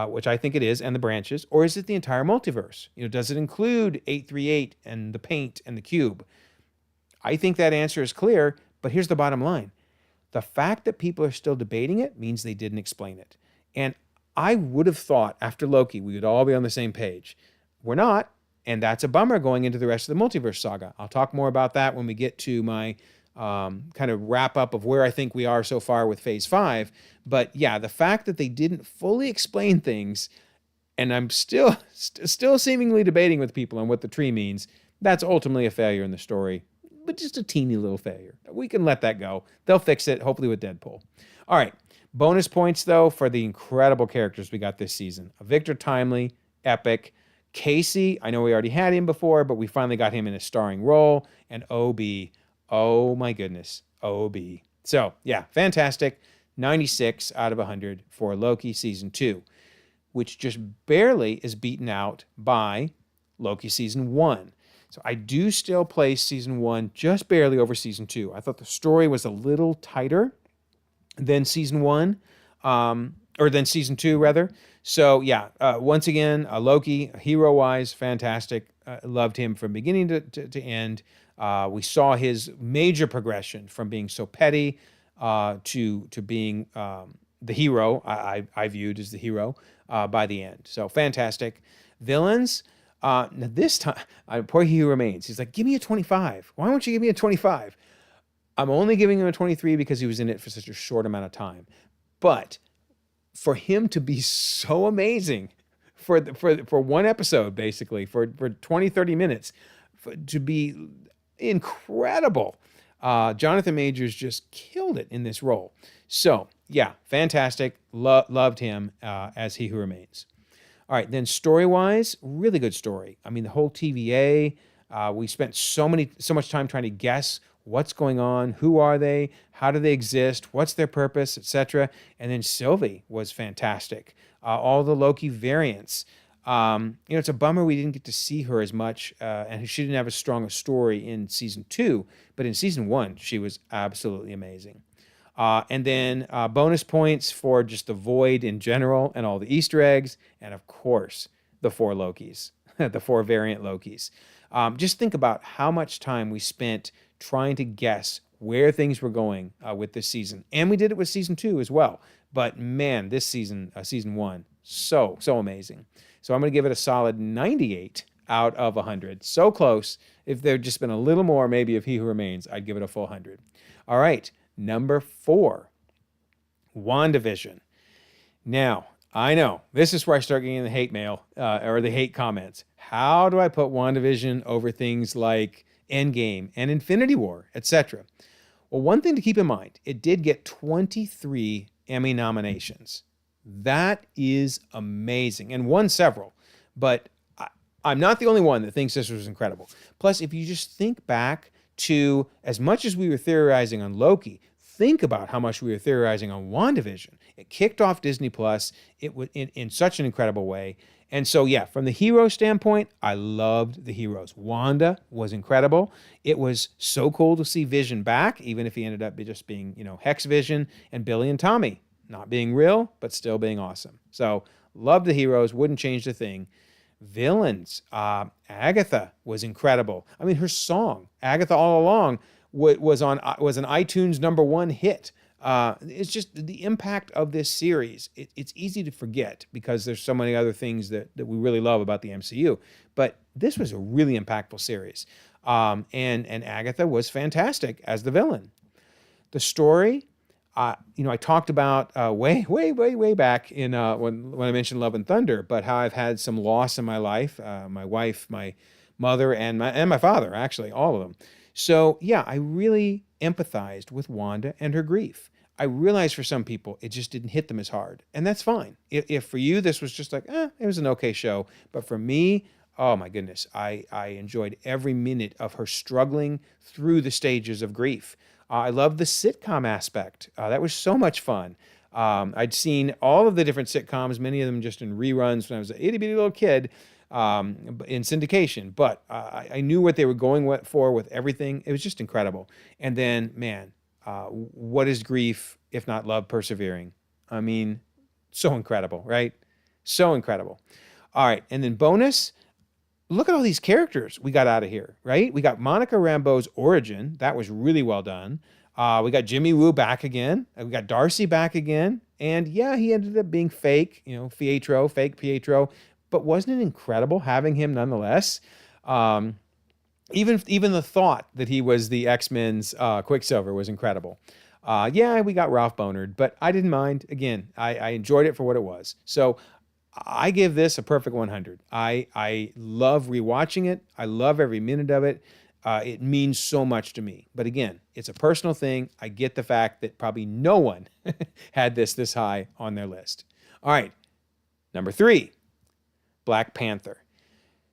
which I think it is, and the branches, or is it the entire multiverse? Does it include 838 and the paint and the cube? I think that answer is clear, but here's the bottom line. The fact that people are still debating it means they didn't explain it. And I would have thought after Loki, we would all be on the same page. We're not, and that's a bummer going into the rest of the multiverse saga. I'll talk more about that when we get to my kind of wrap up of where I think we are so far with Phase 5. But yeah, the fact that they didn't fully explain things, and I'm still seemingly debating with people on what the tree means, that's ultimately a failure in the story, but just a teeny little failure. We can let that go. They'll fix it, hopefully with Deadpool. All right, bonus points, though, for the incredible characters we got this season. Victor Timely, epic. Casey, I know we already had him before, but we finally got him in a starring role. And OB, oh my goodness, OB. So, yeah, fantastic. 96 out of 100 for Loki Season 2, which just barely is beaten out by Loki Season 1. So I do still place Season 1 just barely over Season 2. I thought the story was a little tighter than Season 1, or than Season 2, rather. So, yeah, once again, Loki, hero-wise, fantastic. Loved him from beginning to end. We saw his major progression from being so petty to being the hero, I viewed as the hero by the end. So, fantastic. Villains, now this time, poor He Who Remains. He's like, give me a 25. Why won't you give me a 25? I'm only giving him a 23 because he was in it for such a short amount of time. But for him to be so amazing for one episode, basically, for 20, 30 minutes, to be incredible. Jonathan Majors just killed it in this role. So, yeah, fantastic. Loved him as He Who Remains. All right, then story-wise, really good story. I mean, the whole TVA, we spent so much time trying to guess what's going on, who are they, how do they exist, what's their purpose, etc. And then Sylvie was fantastic. All the Loki variants. It's a bummer we didn't get to see her as much, and she didn't have as strong a story in season 2, but in season 1, she was absolutely amazing. And then bonus points for just the Void in general and all the Easter eggs, and of course, the 4 Lokis, the 4 variant Lokis. Just think about how much time we spent trying to guess where things were going with this season. And we did it with season 2 as well. But man, this season, season 1, so amazing. So I'm going to give it a solid 98 out of 100. So close. If there'd just been a little more, maybe of He Who Remains, I'd give it a full 100. All right, number 4, WandaVision. Now, I know, this is where I start getting the hate mail or the hate comments. How do I put WandaVision over things like Endgame and Infinity War, etc.? Well, one thing to keep in mind, it did get 23 Emmy nominations. That is amazing, and won several. But I'm not the only one that thinks this was incredible. Plus, if you just think back to as much as we were theorizing on Loki, think about how much we were theorizing on WandaVision. It kicked off Disney Plus in such an incredible way. And so, yeah, from the hero standpoint, I loved the heroes. Wanda was incredible. It was so cool to see Vision back, even if he ended up just being, Hex Vision, and Billy and Tommy, not being real, but still being awesome. So, loved the heroes, wouldn't change the thing. Villains, Agatha was incredible. I mean, her song, Agatha All Along, was an iTunes #1 hit. It's just the impact of this series. It's easy to forget because there's so many other things that we really love about the MCU. But this was a really impactful series. And Agatha was fantastic as the villain. The story, I talked about way back in when I mentioned Love and Thunder, but how I've had some loss in my life, my wife, my mother, and my father, actually, all of them. So yeah, I really empathized with Wanda and her grief. I realized for some people, it just didn't hit them as hard. And that's fine. If for you, this was just like, it was an okay show. But for me, oh my goodness, I enjoyed every minute of her struggling through the stages of grief. I love the sitcom aspect. That was so much fun. I'd seen all of the different sitcoms, many of them just in reruns when I was an itty bitty little kid in syndication. But I knew what they were going for with everything. It was just incredible. And then, man, what is grief if not love persevering? I mean, so incredible, right? So incredible. All right, and then bonus, look at all these characters we got out of here, right? We got Monica Rambeau's origin. That was really well done. We got Jimmy Woo back again. We got Darcy back again. And yeah, he ended up being fake, fake Pietro. But wasn't it incredible having him nonetheless? Even the thought that he was the X-Men's Quicksilver was incredible. Yeah, we got Ralph Bonard, but I didn't mind. Again, I enjoyed it for what it was. So I give this a perfect 100. I love rewatching it. I love every minute of it. It means so much to me. But again, it's a personal thing. I get the fact that probably no one had this high on their list. All right, number 3, Black Panther.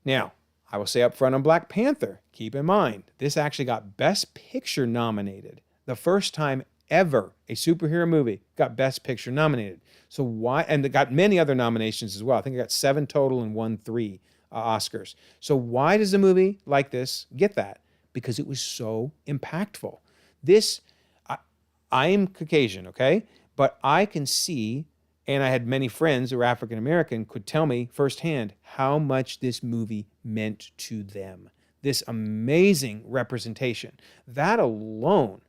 Now, I will say up front on Black Panther, keep in mind, this actually got Best Picture nominated. The first time ever a superhero movie got Best Picture nominated. So why, and it got many other nominations as well. I think it got 7 total and won 3 Oscars. So why does a movie like this get that? Because it was so impactful. I am Caucasian, okay? But I can see, and I had many friends who are African-American could tell me firsthand how much this movie meant to them. This amazing representation. That alone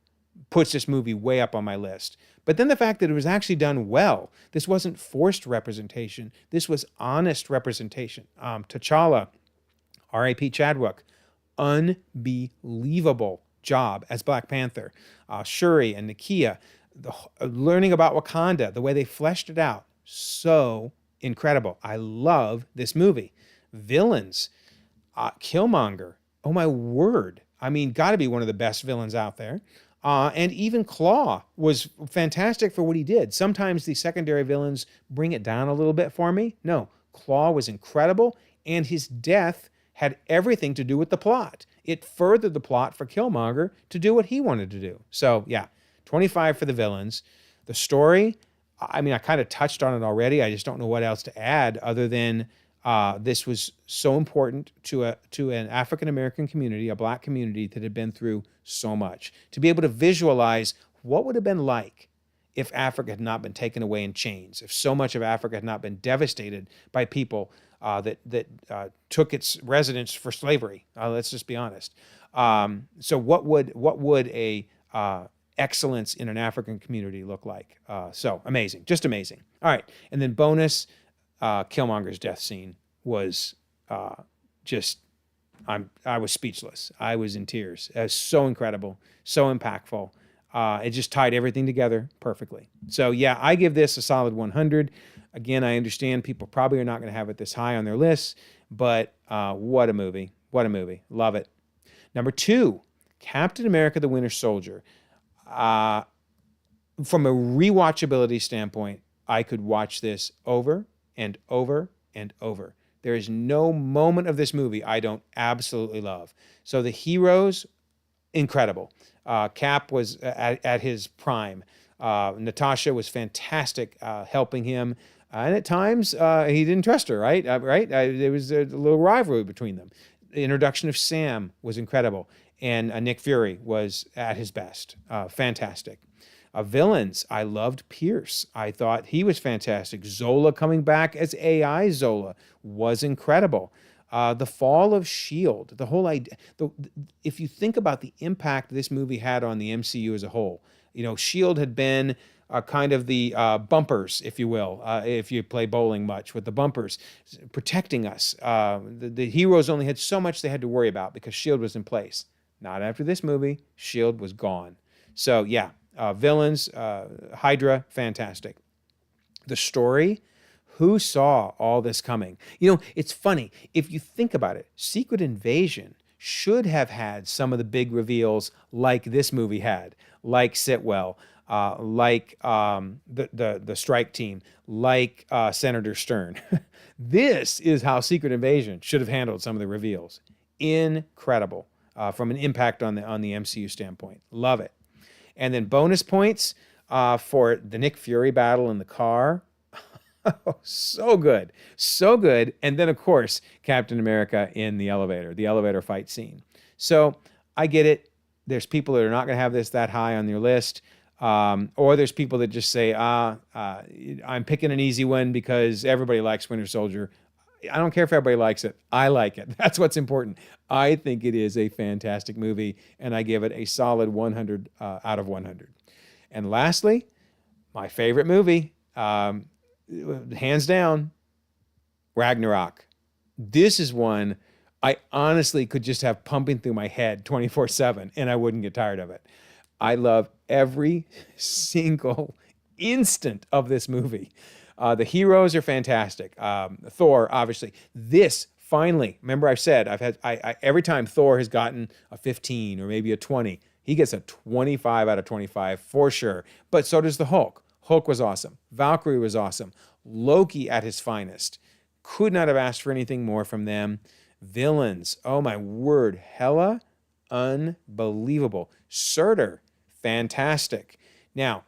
puts this movie way up on my list. But then the fact that it was actually done well. This wasn't forced representation. This was honest representation. T'Challa, R.I.P. Chadwick, unbelievable job as Black Panther. Shuri and Nakia, learning about Wakanda, the way they fleshed it out, so incredible. I love this movie. Villains, Killmonger, oh my word. I mean, got to be one of the best villains out there. And even Claw was fantastic for what he did. Sometimes the secondary villains bring it down a little bit for me. No, Claw was incredible, and his death had everything to do with the plot. It furthered the plot for Killmonger to do what he wanted to do. So, yeah, 25 for the villains. The story, I mean, I kind of touched on it already. I just don't know what else to add other than This was so important to an African American community, a Black community that had been through so much. To be able to visualize what would have been like if Africa had not been taken away in chains, if so much of Africa had not been devastated by people that took its residents for slavery. Let's just be honest. So what would a excellence in an African community look like? So amazing, just amazing. All right, and then bonus. Killmonger's death scene was just, I was speechless. I was in tears. It was so incredible, so impactful. It just tied everything together perfectly. So yeah, I give this a solid 100. Again, I understand people probably are not going to have it this high on their lists, but what a movie. What a movie. Love it. Number 2, Captain America the Winter Soldier. From a rewatchability standpoint, I could watch this over and over and over. There is no moment of this movie I don't absolutely love. So the heroes, incredible. Cap was at his prime. Natasha was fantastic helping him. And at times, he didn't trust her, right? There was a little rivalry between them. The introduction of Sam was incredible. And Nick Fury was at his best. Fantastic. Villains, I loved Pierce. I thought he was fantastic. Zola coming back as AI Zola was incredible. The fall of S.H.I.E.L.D., the whole idea, if you think about the impact this movie had on the MCU as a whole, S.H.I.E.L.D. had been kind of the bumpers, if you will, if you play bowling much, with the bumpers, protecting us. The heroes only had so much they had to worry about because S.H.I.E.L.D. was in place. Not after this movie. S.H.I.E.L.D. was gone. So yeah, villains, Hydra, fantastic. The story, who saw all this coming? It's funny. If you think about it, Secret Invasion should have had some of the big reveals like this movie had, like Sitwell, like the strike team, like Senator Stern. This is how Secret Invasion should have handled some of the reveals. Incredible from an impact on the MCU standpoint. Love it. And then bonus points for the Nick Fury battle in the car. Oh, so good. So good. And then, of course, Captain America in the elevator fight scene. So I get it. There's people that are not going to have this that high on their list. Or there's people that just say, I'm picking an easy one because everybody likes Winter Soldier. I don't care if everybody likes it. I like it. That's what's important. I think it is a fantastic movie, and I give it a solid 100 out of 100. And lastly, my favorite movie, hands down, Ragnarok. This is one I honestly could just have pumping through my head 24/7, and I wouldn't get tired of it. I love every single instant of this movie. The heroes are fantastic. Thor, obviously. This, finally, remember I've said, every time Thor has gotten a 15 or maybe a 20, he gets a 25 out of 25 for sure. But so does the Hulk. Hulk was awesome. Valkyrie was awesome. Loki at his finest. Could not have asked for anything more from them. Villains, oh my word. Hela, unbelievable. Surtur, fantastic. Now,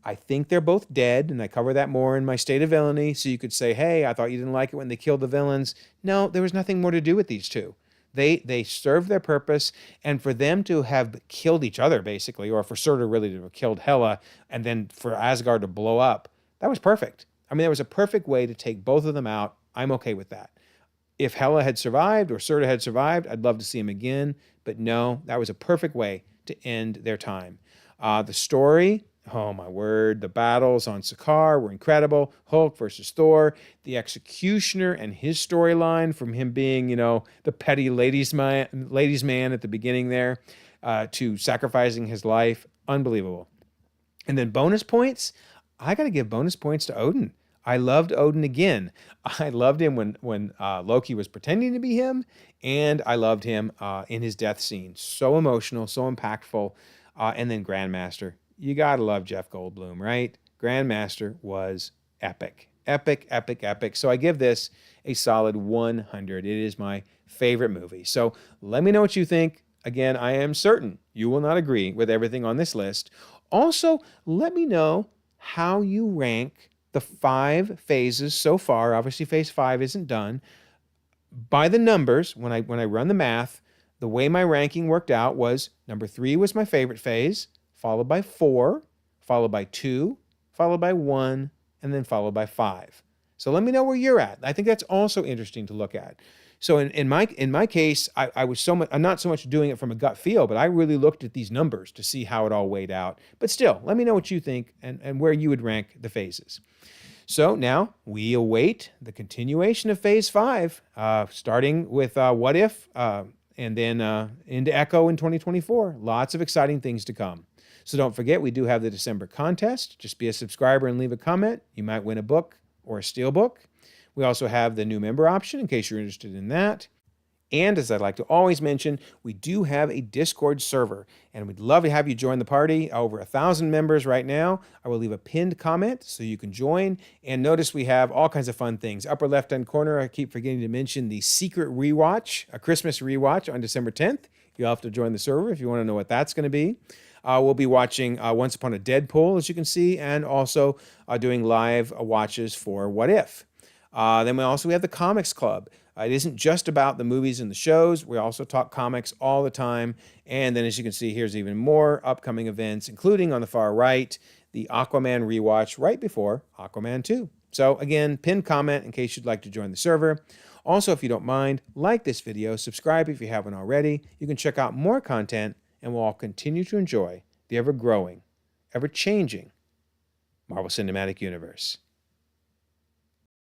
I think they're both dead, and I cover that more in my State of Villainy, so you could say, hey, I thought you didn't like it when they killed the villains. No, there was nothing more to do with these two. They served their purpose, and for them to have killed each other, basically, or for Surtur really to have killed Hela, and then for Asgard to blow up, that was perfect. I mean, there was a perfect way to take both of them out. I'm okay with that. If Hela had survived or Surtur had survived, I'd love to see him again, but no, that was a perfect way to end their time. The story, oh my word, the battles on Sakaar were incredible. Hulk versus Thor, the Executioner and his storyline from him being, the petty ladies man at the beginning there, to sacrificing his life, unbelievable. And then bonus points, I got to give bonus points to Odin. I loved Odin again. I loved him when Loki was pretending to be him, and I loved him in his death scene. So emotional, so impactful. And then Grandmaster. You got to love Jeff Goldblum, right? Grandmaster was epic. Epic, epic, epic. So I give this a solid 100. It is my favorite movie. So let me know what you think. Again, I am certain you will not agree with everything on this list. Also, let me know how you rank the 5 phases so far. Obviously, phase 5 isn't done. By the numbers, when I run the math, the way my ranking worked out was number 3 was my favorite phase, followed by 4, followed by 2, followed by 1, and then followed by 5. So let me know where you're at. I think that's also interesting to look at. So in my case, I was I'm not so much doing it from a gut feel, but I really looked at these numbers to see how it all weighed out. But still, let me know what you think and where you would rank the phases. So now we await the continuation of phase 5, starting with What If, and then into Echo in 2024. Lots of exciting things to come. So don't forget, we do have the December contest. Just be a subscriber and leave a comment. You might win a book or a steelbook. We also have the new member option in case you're interested in that. And as I'd like to always mention, we do have a Discord server, and we'd love to have you join the party. Over 1,000 members right now. I will leave a pinned comment so you can join. And notice we have all kinds of fun things. Upper left-hand corner, I keep forgetting to mention the secret rewatch, a Christmas rewatch on December 10th. You'll have to join the server if you want to know what that's going to be. We'll be watching Once Upon a Deadpool, as you can see, and also doing live watches for What If. Then we have the Comics Club. It isn't just about the movies and the shows. We also talk comics all the time. And then as you can see, here's even more upcoming events, including on the far right, the Aquaman rewatch right before Aquaman 2. So again, pinned comment in case you'd like to join the server. Also, if you don't mind, like this video, subscribe if you haven't already. You can check out more content, and we'll all continue to enjoy the ever-growing, ever-changing Marvel Cinematic Universe.